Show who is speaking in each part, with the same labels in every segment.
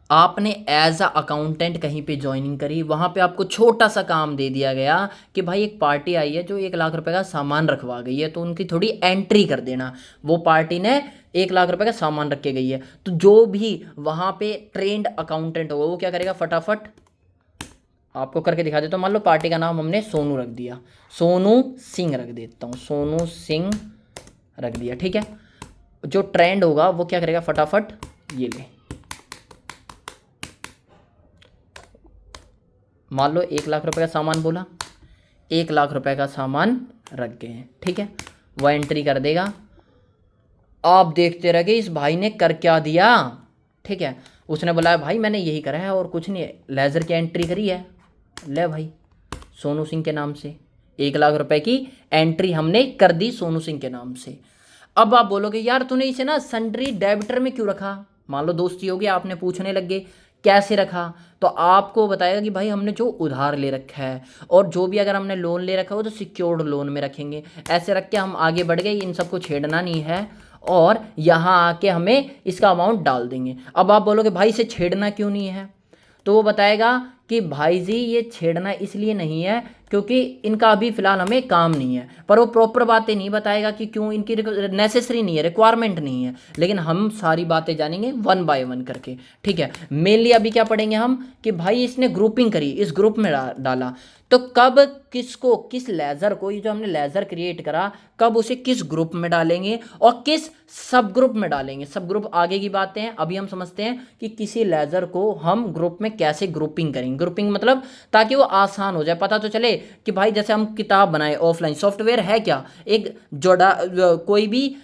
Speaker 1: आपने as a accountant कहीं पे ज्वाइनिंग करी, वहाँ पे आपको छोटा सा काम दे दिया गया कि भाई एक पार्टी आई है जो 1 लाख रुपए का सामान रखवा गई है, तो उनकी थोड़ी एंट्री कर देना। वो पार्टी ने 1 लाख रुपए का सामान रख के गई है, तो जो भी वहाँ पे ट्रेंड अकाउंटेंट होगा वो क्या करेगा, फटाफट आपको करके दिखा देता हूँ। मान लो पार्टी का नाम हमने सोनू रख दिया, सोनू सिंह रख देता हूँ, सोनू सिंह रख दिया, ठीक है। जो ट्रेंड होगा वो क्या करेगा, फटाफट ये ले, मान लो 1 लाख रुपए का सामान बोला, 1 लाख रुपए का सामान रख गए हैं, ठीक है। वह एंट्री कर देगा। आप देखते रह गए इस भाई ने कर क्या दिया, ठीक है। उसने बोला भाई मैंने यही करा है और कुछ नहीं है, लेज़र की एंट्री करी है, ले भाई सोनू सिंह के नाम से 1 लाख रुपए की एंट्री हमने कर दी सोनू सिंह के नाम से। अब आप बोलोगे यार तूने इसे ना सन्ड्री डेबिटर में क्यों रखा, मान लो दोस्ती होगी, आपने पूछने लग गए कैसे रखा, तो आपको बताएगा कि भाई हमने जो उधार ले रखा है और जो भी अगर हमने लोन ले रखा हो तो सिक्योर्ड लोन में रखेंगे, ऐसे रख के हम आगे बढ़ गए, इन सबको छेड़ना नहीं है और यहाँ आके हमें इसका अमाउंट डाल देंगे। अब आप बोलोगे भाई इसे छेड़ना क्यों नहीं है, तो वो बताएगा कि भाई जी ये छेड़ना इसलिए नहीं है क्योंकि इनका अभी फ़िलहाल हमें काम नहीं है, पर वो प्रॉपर बातें नहीं बताएगा कि क्यों, इनकी नेसेसरी नहीं है, रिक्वायरमेंट नहीं है, लेकिन हम सारी बातें जानेंगे 1 बाय 1 करके, ठीक है। मेनली अभी क्या पढ़ेंगे हम कि भाई इसने ग्रुपिंग करी, इस ग्रुप में डाला, तो कब किसको, किस लेज़र को, ये जो हमने लेज़र क्रिएट करा, कब उसे किस ग्रुप में डालेंगे और किस सब ग्रुप में डालेंगे। सब ग्रुप आगे की बातें हैं, अभी हम समझते हैं कि किसी लेज़र को हम ग्रुप में कैसे ग्रुपिंग करेंगे। ग्रुपिंग मतलब ताकि वो आसान हो जाए, पता तो चले कि भाई जैसे हम किताब बनाए ऑफलाइन, सॉफ्टवेयर है क्या, एक जोड़ा कोई भी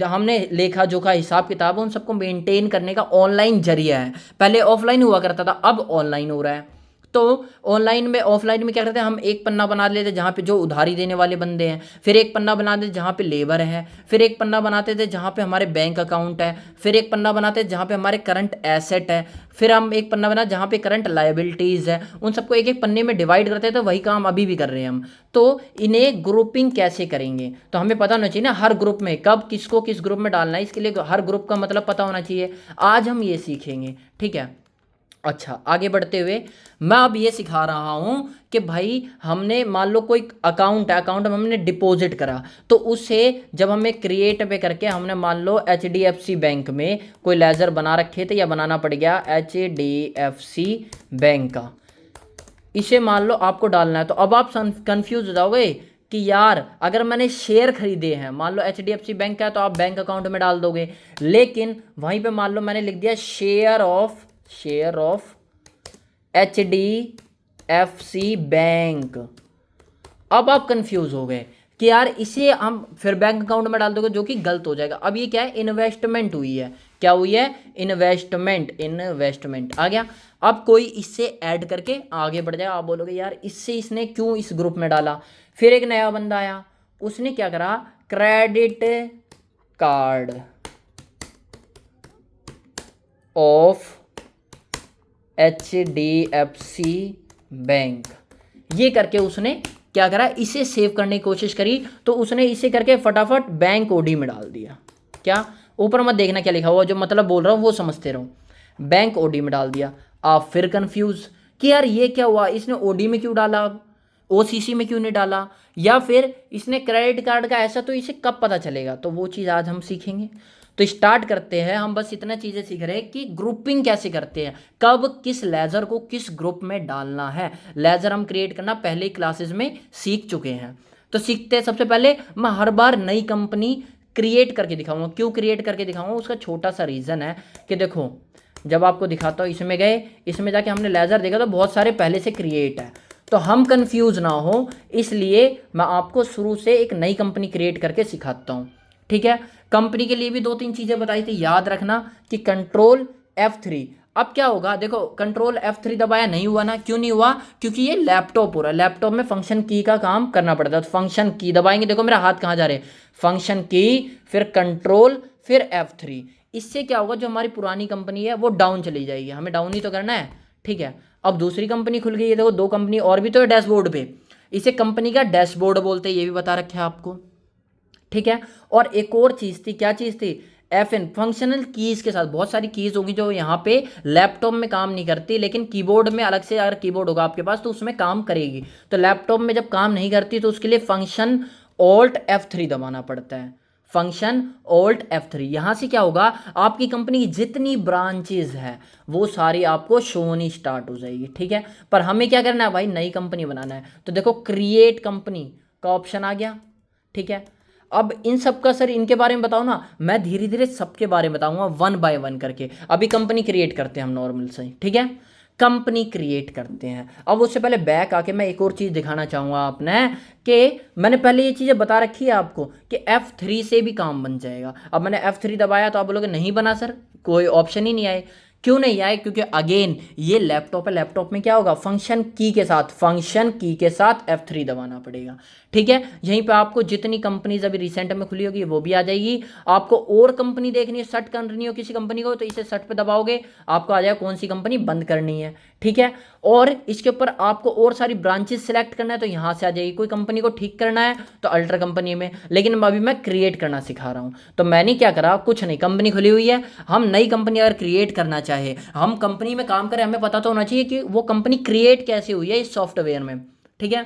Speaker 1: हमने लेखा जोखा हिसाब किताब उन सबको मेंटेन करने का ऑनलाइन जरिया है। पहले ऑफलाइन हुआ करता था, अब ऑनलाइन हो रहा है। तो ऑफलाइन में क्या करते हैं, हम एक पन्ना बना लेते जहाँ पे जो उधारी देने वाले बंदे हैं, फिर एक पन्ना बना देते जहाँ पे लेबर है, फिर एक पन्ना बनाते थे जहाँ पे हमारे बैंक अकाउंट है, फिर एक पन्ना बनाते जहाँ पे हमारे करंट एसेट है, फिर हम एक पन्ना बना जहाँ पे करंट लायबिलिटीज़ है। उन सबको एक एक पन्ने में डिवाइड करते थे, तो वही काम अभी भी कर रहे हैं हम। तो इन्हें ग्रुपिंग कैसे करेंगे, तो हमें पता होना चाहिए ना हर ग्रुप में कब किसको किस ग्रुप में डालना है, इसके लिए हर ग्रुप का मतलब पता होना चाहिए। आज हम ये सीखेंगे, ठीक है। अच्छा आगे बढ़ते हुए मैं अब ये सिखा रहा हूँ कि भाई हमने मान लो कोई अकाउंट है, अकाउंट में हमने डिपॉजिट करा, तो उसे जब हमें क्रिएट पे करके हमने मान लो HDFC बैंक में कोई लेज़र बना रखे थे या बनाना पड़ गया HDFC बैंक का, इसे मान लो आपको डालना है, तो अब आप कंफ्यूज हो जाओगे कि यार अगर मैंने शेयर खरीदे हैं, मान लो HDFC बैंक का है तो आप बैंक अकाउंट में डाल दोगे, लेकिन वहीं पे मान लो मैंने लिख दिया शेयर ऑफ HDFC बैंक। अब आप कंफ्यूज हो गए कि यार इसे हम फिर बैंक अकाउंट में डाल दोगे, जो कि गलत हो जाएगा। अब ये क्या है, इन्वेस्टमेंट हुई है, क्या हुई है, इन्वेस्टमेंट आ गया। अब कोई इससे ऐड करके आगे बढ़ जाएगा, आप बोलोगे यार इससे इसने क्यों इस ग्रुप में डाला। फिर एक नया बंदा आया, उसने क्या करा, credit card of HDFC bank, ये करके उसने क्या करा, इसे सेव करने की कोशिश करी, तो उसने इसे करके फटाफट बैंक ओडी में डाल दिया। क्या, ऊपर मत देखना क्या लिखा हुआ, जो मतलब बोल रहा हूँ वो समझते रहो, बैंक ओडी में डाल दिया। आप फिर कंफ्यूज कि यार ये क्या हुआ, इसने ओडी में क्यों डाला, OCC में क्यों नहीं डाला, या फिर इसने क्रेडिट कार्ड का ऐसा, तो इसे कब पता चलेगा, तो वो चीज़ आज हम सीखेंगे। तो स्टार्ट करते हैं, हम बस इतना चीज़ें सीख रहे हैं कि ग्रुपिंग कैसे करते हैं, कब किस लेज़र को किस ग्रुप में डालना है। लेज़र हम क्रिएट करना पहले क्लासेस में सीख चुके हैं। तो सीखते हैं, सबसे पहले मैं हर बार नई कंपनी क्रिएट करके दिखाऊंगा। क्यों क्रिएट करके दिखाऊंगा, उसका छोटा सा रीज़न है कि देखो जब आपको दिखाता हूँ, इसमें गए, इसमें जाके हमने लेज़र देखा तो बहुत सारे पहले से क्रिएट है, तो हम कंफ्यूज ना हो इसलिए मैं आपको शुरू से एक नई कंपनी क्रिएट करके सिखाता हूँ, ठीक है। कंपनी के लिए भी 2-3 चीज़ें बताई थी, याद रखना कि कंट्रोल F3। अब क्या होगा, देखो कंट्रोल F3 दबाया नहीं हुआ ना, क्यों नहीं हुआ, क्योंकि ये लैपटॉप हो रहा है, लैपटॉप में फंक्शन की का काम करना पड़ता है, तो फंक्शन की दबाएंगे, देखो मेरा हाथ कहाँ जा रहे हैं, फंक्शन की, फिर कंट्रोल, फिर F3। इससे क्या होगा, जो हमारी पुरानी कंपनी है वो डाउन चली जाएगी, हमें डाउन ही तो करना है, ठीक है। अब दूसरी कंपनी खुल गई है, देखो 2 कंपनी और भी तो है डैशबोर्ड पे, इसे कंपनी का डैशबोर्ड बोलते हैं, ये भी बता रखे आपको, ठीक है। और एक और चीज़ थी, क्या चीज़ थी, FN फंक्शनल कीज़ के साथ, बहुत सारी कीज़ होगी जो यहाँ पे लैपटॉप में काम नहीं करती, लेकिन कीबोर्ड में अलग से अगर कीबोर्ड होगा आपके पास तो उसमें काम करेगी। तो लैपटॉप में जब काम नहीं करती तो उसके लिए फंक्शन ऑल्ट F3 दबाना पड़ता है। फंक्शन ऑल्ट F3, यहाँ से क्या होगा, आपकी कंपनी की जितनी ब्रांचेज है वो सारी आपको शो होनी स्टार्ट हो जाएगी। ठीक है, पर हमें क्या करना है भाई, नई कंपनी बनाना है। तो देखो क्रिएट कंपनी का ऑप्शन आ गया। ठीक है, अब इन सब का सर इनके बारे में बताओ ना, मैं धीरे धीरे सबके बारे में बताऊंगा वन बाय वन करके। अभी कंपनी क्रिएट करते हैं हम नॉर्मल से। ठीक है, कंपनी क्रिएट करते हैं। अब उससे पहले बैक आके मैं एक और चीज़ दिखाना चाहूँगा आपने, कि मैंने पहले ये चीज़ें बता रखी है आपको कि F3 से भी काम बन जाएगा। अब मैंने F3 दबाया तो आप बोलोगे नहीं बना सर, कोई ऑप्शन ही नहीं आए। क्यों नहीं आए, क्योंकि अगेन ये लैपटॉप है, लैपटॉप में क्या होगा, फंक्शन की के साथ, फंक्शन की के साथ F3 दबाना पड़ेगा। ठीक है, यहीं पे आपको जितनी कंपनीज अभी रिसेंट में खुली होगी वो भी आ जाएगी। आपको और कंपनी देखनी है, सर्च करनी हो किसी कंपनी को, तो इसे सर्च पे दबाओगे आपको आ जाएगा कौन सी कंपनी बंद करनी है। ठीक है, और इसके ऊपर आपको और सारी ब्रांचेस सेलेक्ट करना है तो यहाँ से आ जाएगी। कोई कंपनी को ठीक करना है तो अल्टर कंपनी में, लेकिन अभी मैं क्रिएट करना सिखा रहा हूँ। तो मैंने क्या करा, कुछ नहीं, कंपनी खुली हुई है, हम नई कंपनी अगर क्रिएट करना चाहे, हम कंपनी में काम करें, हमें पता तो होना चाहिए कि वो कंपनी क्रिएट कैसे हुई है इस सॉफ्टवेयर में। ठीक है,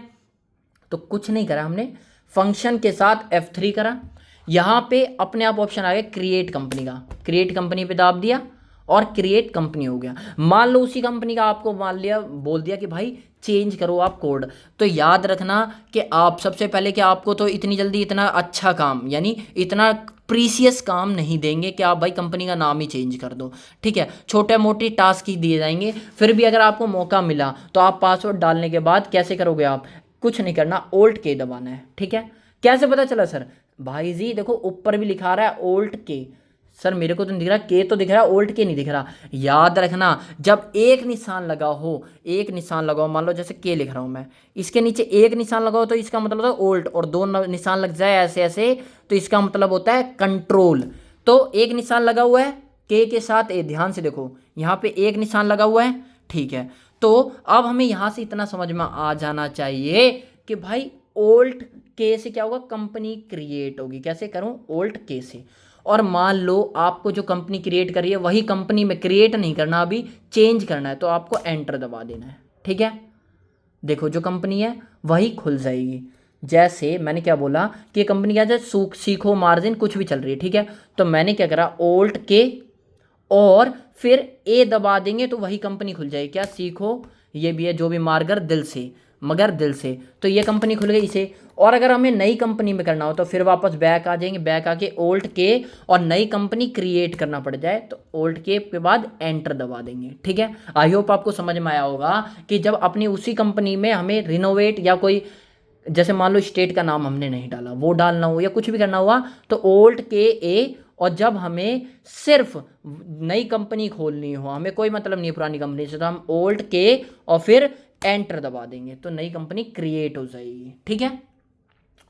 Speaker 1: तो कुछ नहीं करा हमने, फंक्शन के साथ F3 करा। यहाँ पे अपने आप ऑप्शन आ गया क्रिएट कंपनी का, क्रिएट कंपनी पे दाब दिया और क्रिएट कंपनी हो गया। मान लो उसी कंपनी का आपको मान लिया, बोल दिया कि भाई चेंज करो आप कोड, तो याद रखना कि आप सबसे पहले कि आपको तो इतनी जल्दी इतना अच्छा काम, यानी इतना प्रीसियस काम नहीं देंगे कि आप भाई कंपनी का नाम ही चेंज कर दो। ठीक है, छोटे मोटे टास्क ही दिए जाएंगे। फिर भी अगर आपको मौका मिला तो आप पासवर्ड डालने के बाद कैसे करोगे, आप कुछ नहीं करना, Alt K दबाना है। ठीक है, कैसे पता चला सर, भाई जी देखो ऊपर भी लिखा रहा है Alt K, सर मेरे को तो नहीं दिख रहा, के तो दिख रहा है, Alt K नहीं दिख रहा। याद रखना, जब एक निशान लगा हो, एक निशान लगा हो, मान लो जैसे के लिख रहा हूँ मैं, इसके नीचे एक निशान लगा हो तो इसका मतलब होता है ओल्ट, और दो निशान लग जाए ऐसे ऐसे तो इसका मतलब होता है कंट्रोल। तो एक निशान लगा हुआ है के साथ, ध्यान से देखो यहाँ पे एक निशान लगा हुआ है। ठीक है, तो अब हमें यहाँ से इतना समझ में आ जाना चाहिए कि भाई Alt K से क्या होगा, कंपनी क्रिएट होगी। कैसे करूँ, Alt K से। और मान लो आपको जो कंपनी क्रिएट करी है वही कंपनी में क्रिएट नहीं करना, अभी चेंज करना है, तो आपको एंटर दबा देना है। ठीक है, देखो जो कंपनी है वही खुल जाएगी। जैसे मैंने क्या बोला कि ये कंपनी क्या है, सीखो मार्जिन कुछ भी चल रही है। ठीक है, तो मैंने क्या करा, Alt K और फिर ए दबा देंगे तो वही कंपनी खुल जाएगी। क्या, सीखो, ये भी है जो भी मार्गर दिल से, मगर दिल से, तो ये कंपनी खुल गई इसे। और अगर हमें नई कंपनी में करना हो तो फिर वापस बैक आ जाएंगे, बैक आके Alt K और नई कंपनी क्रिएट करना पड़ जाए तो Alt K के बाद एंटर दबा देंगे। ठीक है, आई होप आपको समझ में आया होगा कि जब अपनी उसी कंपनी में हमें रिनोवेट या कोई, जैसे मान लो स्टेट का नाम हमने नहीं डाला, वो डालना हो या कुछ भी करना हुआ तो Alt K A, और जब हमें सिर्फ नई कंपनी खोलनी हो, हमें कोई मतलब नहीं है पुरानी कंपनी से, तो हम Alt K और फिर एंटर दबा देंगे तो नई कंपनी क्रिएट हो जाएगी। ठीक है,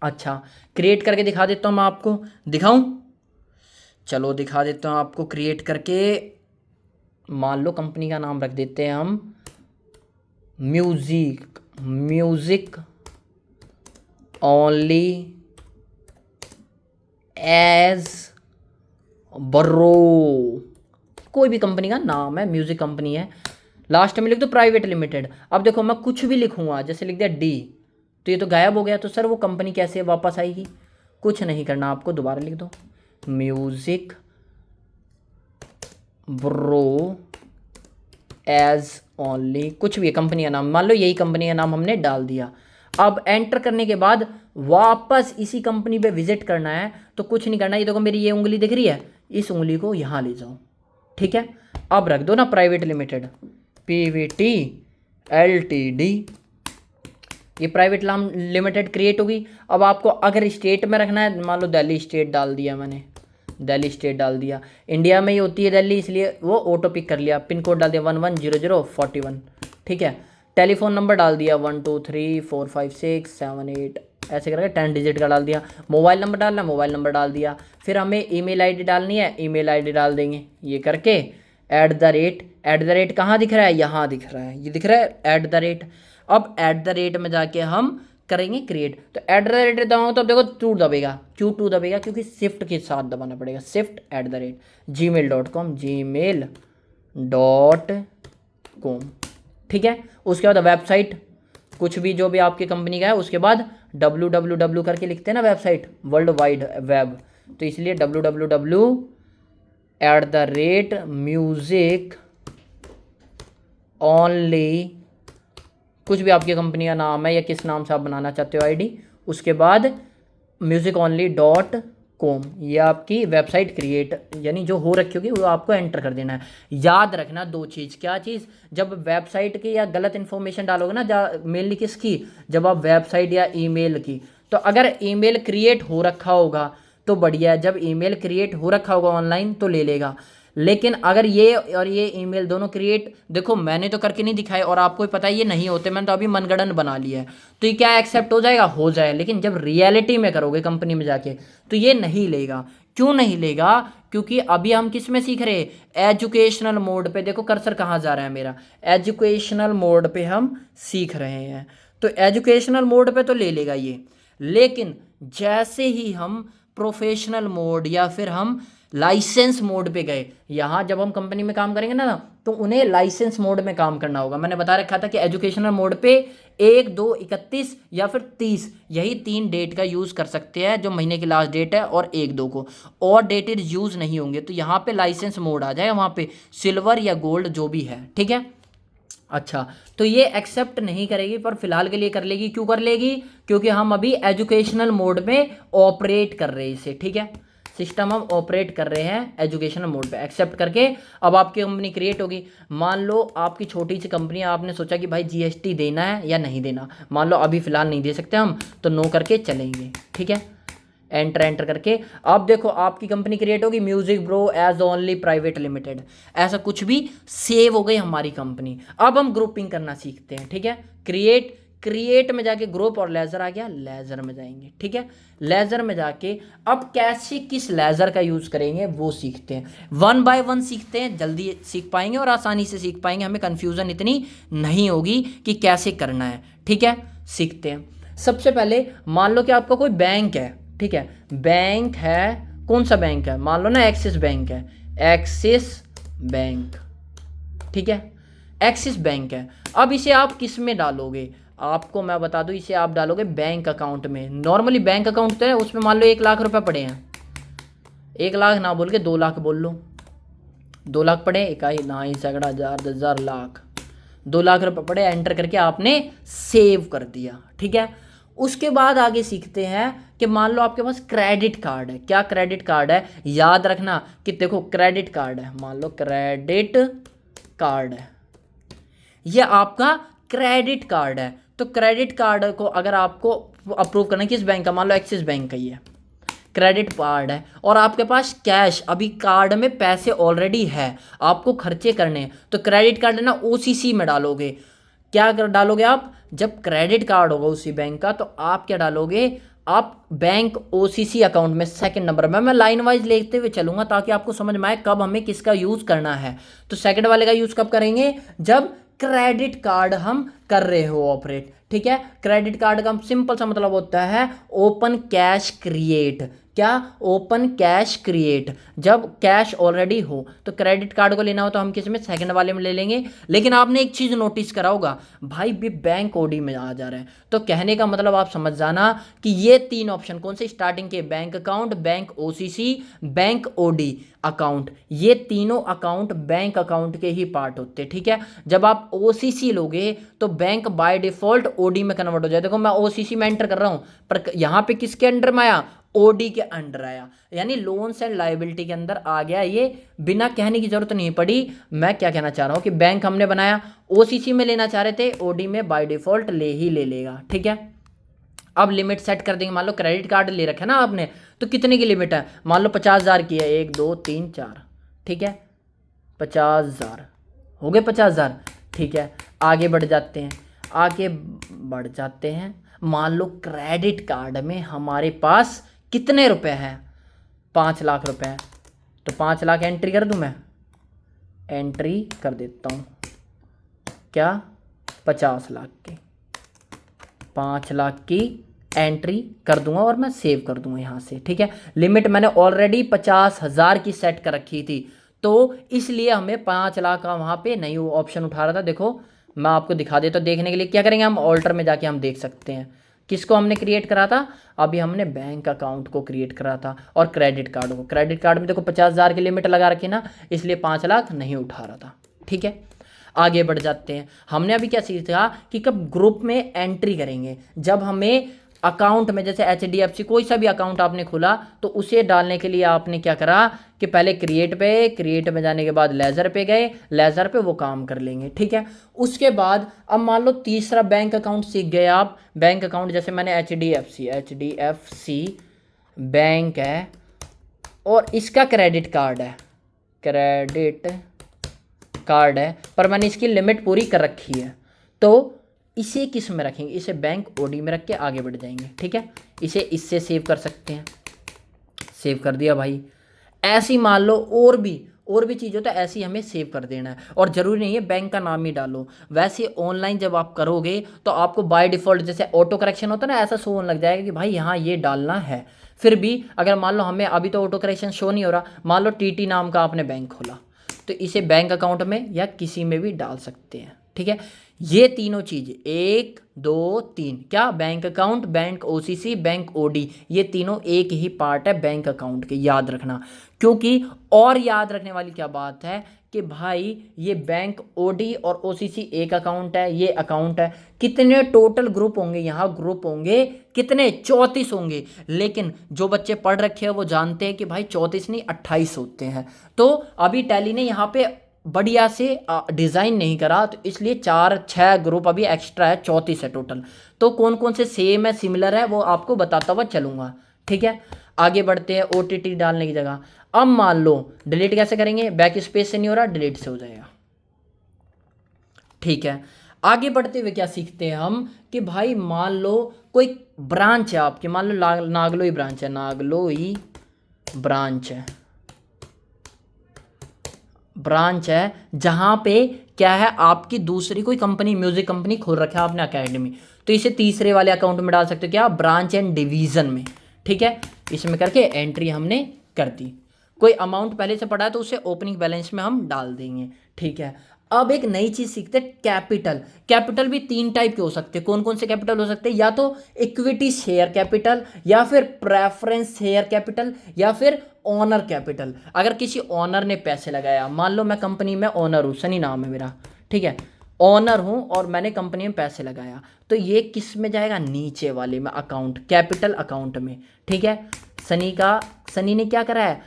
Speaker 1: अच्छा क्रिएट करके दिखा देता हूँ मैं आपको, दिखाऊं, चलो दिखा देता हूँ आपको क्रिएट करके। मान लो कंपनी का नाम रख देते हैं हम म्यूजिक ओनली एज बरो, कोई भी कंपनी का नाम है, म्यूजिक कंपनी है, लास्ट में लिख दो प्राइवेट लिमिटेड। अब देखो मैं कुछ भी लिखूंगा, जैसे लिख दिया डी, तो ये तो गायब हो गया, तो सर वो कंपनी कैसे वापस आएगी, कुछ नहीं करना आपको, दोबारा लिख दो म्यूजिक ब्रो एज ओनली, कुछ भी कंपनी का नाम, मान लो यही कंपनी का नाम हमने डाल दिया। अब एंटर करने के बाद वापस इसी कंपनी पे विजिट करना है, तो कुछ नहीं करना, ये देखो मेरी ये उंगली दिख रही है, इस उंगली को यहाँ ले जाओ। ठीक है, अब रख दो ना प्राइवेट लिमिटेड, PVT LTD, ये प्राइवेट लिमिटेड क्रिएट होगी। अब आपको अगर स्टेट में रखना है, मान लो दिल्ली स्टेट डाल दिया मैंने, दिल्ली स्टेट डाल दिया, इंडिया में ही होती है दिल्ली इसलिए वो ऑटो पिक कर लिया, पिन कोड डाल दिया 110041। ठीक है, टेलीफोन नंबर डाल दिया 12345678, ऐसे करके 10 डिजिट का डाल दिया। मोबाइल नंबर डालना, मोबाइल नंबर डाल दिया। फिर हमें ईमेल आईडी डालनी है, ईमेल आईडी डाल देंगे, ये करके @ कहाँ दिख रहा है, यहाँ दिख रहा है, ये दिख रहा है @ अब @ में जाके हम करेंगे क्रिएट, तो एट द रेट दबाऊंगा तो अब देखो 2 दबेगा, क्यों 2 दबेगा, क्योंकि शिफ्ट के साथ दबाना पड़ेगा, shift@gmail.com, gmail.com। ठीक है, उसके बाद वेबसाइट कुछ भी जो भी आपकी कंपनी का है, उसके बाद www करके लिखते हैं ना वेबसाइट, वर्ल्ड वाइड वेब, तो इसलिए www@music only, कुछ भी आपकी कंपनी का नाम है या किस नाम से आप बनाना चाहते हो आईडी, उसके बाद musiconly.com, ये आपकी वेबसाइट क्रिएट यानी जो हो रखी होगी वो आपको एंटर कर देना है। याद रखना 2 चीज़, क्या चीज़, जब वेबसाइट की या गलत इन्फॉर्मेशन डालोगे ना, मेनली किसकी, जब आप वेबसाइट या ईमेल की, तो अगर ईमेल क्रिएट हो रखा होगा तो बढ़िया है, जब ईमेल क्रिएट हो रखा होगा ऑनलाइन तो ले लेगा, लेकिन अगर ये और ये ईमेल दोनों क्रिएट, देखो मैंने तो करके नहीं दिखाए और आपको पता है ये नहीं होते, मैंने तो अभी मनगढ़ंत बना लिया है, तो ये क्या एक्सेप्ट हो जाएगा, हो जाए, लेकिन जब रियलिटी में करोगे कंपनी में जाके तो ये नहीं लेगा। क्यों नहीं लेगा, क्योंकि अभी हम किस में सीख रहे हैं, एजुकेशनल मोड पे, देखो कर्सर कहाँ जा रहा है मेरा, एजुकेशनल मोड पे हम सीख रहे हैं, तो एजुकेशनल मोड पे तो ले लेगा ये, लेकिन जैसे ही हम प्रोफेशनल मोड या फिर हम लाइसेंस मोड पे गए, यहाँ जब हम कंपनी में काम करेंगे ना तो उन्हें लाइसेंस मोड में काम करना होगा। मैंने बता रखा था कि एजुकेशनल मोड पे 1, 2, 31 या फिर 30, यही 3 डेट का यूज़ कर सकते हैं, जो महीने की लास्ट डेट है, और 1, 2 को और डेटेड यूज़ नहीं होंगे, तो यहाँ पे लाइसेंस मोड आ जाएगा, वहाँ पे सिल्वर या गोल्ड जो भी है। ठीक है, अच्छा, तो ये एक्सेप्ट नहीं करेगी, पर फिलहाल के लिए कर लेगी। क्यों कर लेगी, क्योंकि हम अभी एजुकेशनल मोड में ऑपरेट कर रहे हैं इसे। ठीक है, सिस्टम हम ऑपरेट कर रहे हैं एजुकेशनल मोड पे, एक्सेप्ट करके अब आपकी कंपनी क्रिएट होगी। मान लो आपकी छोटी सी कंपनी है, आपने सोचा कि भाई जीएसटी देना है या नहीं देना, मान लो अभी फिलहाल नहीं दे सकते हम, तो नो करके चलेंगे। ठीक है, एंटर करके अब देखो आपकी कंपनी क्रिएट होगी, music bro as only private limited, ऐसा कुछ भी सेव हो गई हमारी कंपनी। अब हम ग्रुपिंग करना सीखते हैं। ठीक है, क्रिएट में जाके ग्रुप और लेजर आ गया, लेजर में जाएंगे। ठीक है, लेजर में जाके अब कैसे किस लेजर का यूज़ करेंगे वो सीखते हैं, 1 बाय 1 सीखते हैं, जल्दी सीख पाएंगे और आसानी से सीख पाएंगे, हमें कन्फ्यूज़न इतनी नहीं होगी कि कैसे करना है। ठीक है, सीखते हैं। सबसे पहले मान लो कि आपका कोई बैंक है, ठीक है, बैंक है, कौन सा बैंक है, मान लो ना एक्सिस बैंक है, एक्सिस बैंक। ठीक है, एक्सिस बैंक है। अब इसे आप किस में डालोगे, आपको मैं बता दूं, इसे आप डालोगे बैंक अकाउंट में। नॉर्मली बैंक अकाउंट तो है, उसमें मान लो 1 लाख रुपए पड़े हैं, 1 लाख ना बोल के 2 लाख बोल लो, 2 लाख पड़े, इकाई नाई सैकड़ा हजार 10,000 लाख, 2 लाख रुपए पड़े, एंटर करके आपने सेव कर दिया। ठीक है, उसके बाद आगे सीखते हैं कि मान लो आपके पास क्रेडिट कार्ड है। क्या क्रेडिट कार्ड है, याद रखना कि देखो क्रेडिट कार्ड है, मान लो क्रेडिट कार्ड है, ये आपका क्रेडिट कार्ड है, तो क्रेडिट कार्ड को अगर आपको अप्रूव करना है किस बैंक का, मान लो एक्सिस बैंक का ही है, क्रेडिट कार्ड है और आपके पास कैश, अभी कार्ड में पैसे ऑलरेडी है, आपको खर्चे करने हैं, तो क्रेडिट कार्ड है ना ओसीसी में डालोगे। क्या डालोगे आप, जब क्रेडिट कार्ड होगा उसी बैंक का, तो आप क्या डालोगे, आप बैंक ओसीसी अकाउंट में सेकंड नंबर में, मैं लाइन वाइज लेते हुए चलूंगा ताकि आपको समझ में आए कब हमें किसका यूज़ करना है। तो सेकंड वाले का यूज़ कब करेंगे, जब क्रेडिट कार्ड हम कर रहे हो ऑपरेट। ठीक है, क्रेडिट कार्ड का सिंपल सा मतलब होता है ओपन कैश क्रिएट। क्या, ओपन कैश क्रिएट, जब कैश ऑलरेडी हो, तो क्रेडिट कार्ड को लेना हो तो हम किस में, सेकंड वाले में ले लेंगे। लेकिन आपने एक चीज़ नोटिस करा होगा, भाई भी बैंक ओडी में आ जा रहा है, तो कहने का मतलब आप समझ जाना कि ये 3 ऑप्शन कौन से स्टार्टिंग के, bank account, bank OCC, bank OD account, ये तीनों अकाउंट बैंक अकाउंट के ही पार्ट होते हैं। ठीक है, जब आप ओसीसी लोगे तो बैंक बाय डिफॉल्ट ओडी में कन्वर्ट हो जाए। देखो मैं ओसीसी में एंटर कर रहा हूँ, पर यहाँ पे किसके अंडर में आया, ओडी के अंडर आया, यानी लोन्स एंड लायबिलिटी के अंदर आ गया। ये बिना कहने की जरूरत नहीं पड़ी। मैं क्या कहना चाह रहा हूँ कि बैंक हमने बनाया, ओसीसी में लेना चाह रहे थे, ओडी में बाय डिफॉल्ट ले लेगा। ठीक है, अब लिमिट सेट कर देंगे। मान लो क्रेडिट कार्ड ले रखा है ना आपने, तो कितने की लिमिट है, मान लो 50,000 की है, 1 2 3 4। ठीक है, 50,000 हो गए, 50,000। ठीक है, आगे बढ़ जाते हैं। मान लो क्रेडिट कार्ड में हमारे पास कितने रुपए हैं, 5 लाख रुपए हैं, तो 5 लाख एंट्री कर दूं, मैं एंट्री कर देता हूं, क्या 50 लाख की। 5 लाख की एंट्री कर दूंगा और मैं सेव कर दूंगा यहाँ से, ठीक है। लिमिट मैंने ऑलरेडी 50,000 की सेट कर रखी थी, तो इसलिए हमें 5 लाख का वहाँ पे नहीं वो ऑप्शन उठा रहा था। देखो मैं आपको दिखा देता हूँ। देखने के लिए क्या करेंगे, हम ऑल्टर में जाके हम देख सकते हैं किसको हमने क्रिएट करा था। अभी हमने बैंक अकाउंट को क्रिएट करा था और क्रेडिट कार्ड को। क्रेडिट कार्ड में देखो 50,000 की लिमिट लगा रखी ना, इसलिए 5 लाख नहीं उठा रहा था, ठीक है। आगे बढ़ जाते हैं। हमने अभी क्या सीखा कि कब ग्रुप में एंट्री करेंगे, जब हमें अकाउंट में, जैसे HDFC कोई सा भी अकाउंट आपने खोला तो उसे डालने के लिए आपने क्या करा कि पहले क्रिएट में जाने के बाद लेजर पे गए, लेजर पे वो काम कर लेंगे, ठीक है। उसके बाद अब मान लो तीसरा बैंक अकाउंट सीख गए आप। बैंक अकाउंट जैसे मैंने HDFC बैंक है और इसका क्रेडिट कार्ड है पर मैंने इसकी लिमिट पूरी कर रखी है, तो इसे किस में रखेंगे, इसे बैंक ओडी में रख के आगे बढ़ जाएंगे, ठीक है। इसे इससे सेव कर सकते हैं, सेव कर दिया भाई। ऐसी मान लो और भी चीज़ हो तो ऐसी हमें सेव कर देना है, और ज़रूरी नहीं है बैंक का नाम ही डालो। वैसे ऑनलाइन जब आप करोगे तो आपको बाय डिफ़ॉल्ट जैसे ऑटो करेक्शन होता है ना, ऐसा शो होने लग जाएगा कि भाई यहाँ ये डालना है। फिर भी अगर मान लो हमें अभी तो ऑटो करेक्शन शो नहीं हो रहा, मान लो TT नाम का आपने बैंक खोला तो इसे बैंक अकाउंट में या किसी में भी डाल सकते हैं, ठीक है। ये तीनों चीज़ 1 2 3 क्या, bank account, bank OCC, bank OD, ये तीनों एक ही पार्ट है बैंक अकाउंट के, याद रखना। क्योंकि और याद रखने वाली क्या बात है कि भाई ये बैंक OD और OCC एक अकाउंट है, ये अकाउंट है। कितने टोटल ग्रुप होंगे यहाँ, ग्रुप होंगे कितने, 34 होंगे। लेकिन जो बच्चे पढ़ रखे हैं वो जानते हैं कि भाई 34 नहीं 28 होते हैं। तो अभी टैली ने यहाँ पे बढ़िया से डिज़ाइन नहीं करा, तो इसलिए 4-6 ग्रुप अभी एक्स्ट्रा है, 34 है टोटल। तो कौन कौन से सेम है, सिमिलर है, वो आपको बताता हुआ चलूँगा, ठीक है। आगे बढ़ते हैं। OTT डालने की जगह अब मान लो डिलीट कैसे करेंगे, बैक स्पेस से नहीं हो रहा, डिलीट से हो जाएगा, ठीक है। आगे बढ़ते हुए क्या सीखते हैं हम कि भाई मान लो कोई ब्रांच है आपके, मान लो नागलोई ब्रांच है, नागलोई ब्रांच है जहाँ पे क्या है, आपकी दूसरी कोई कंपनी, म्यूजिक कंपनी खोल रखा है आपने अकेडमी, तो इसे तीसरे वाले अकाउंट में डाल सकते हो, क्या, ब्रांच एंड डिवीज़न में, ठीक है। इसमें करके एंट्री हमने कर दी। कोई अमाउंट पहले से पड़ा है तो उसे ओपनिंग बैलेंस में हम डाल देंगे, ठीक है। अब एक नई चीज़ सीखते हैं, कैपिटल भी 3 टाइप के हो सकते हैं। कौन कौन से कैपिटल हो सकते हैं, या तो इक्विटी शेयर कैपिटल, या फिर प्रेफरेंस शेयर कैपिटल, या फिर ऑनर कैपिटल। अगर किसी ऑनर ने पैसे लगाया, मान लो मैं कंपनी में ऑनर हूँ, सनी नाम है मेरा, ठीक है, ऑनर हूँ और मैंने कंपनी में पैसे लगाया, तो ये किस में जाएगा, नीचे वाले में, अकाउंट, कैपिटल अकाउंट में, ठीक है। सनी ने क्या करा है,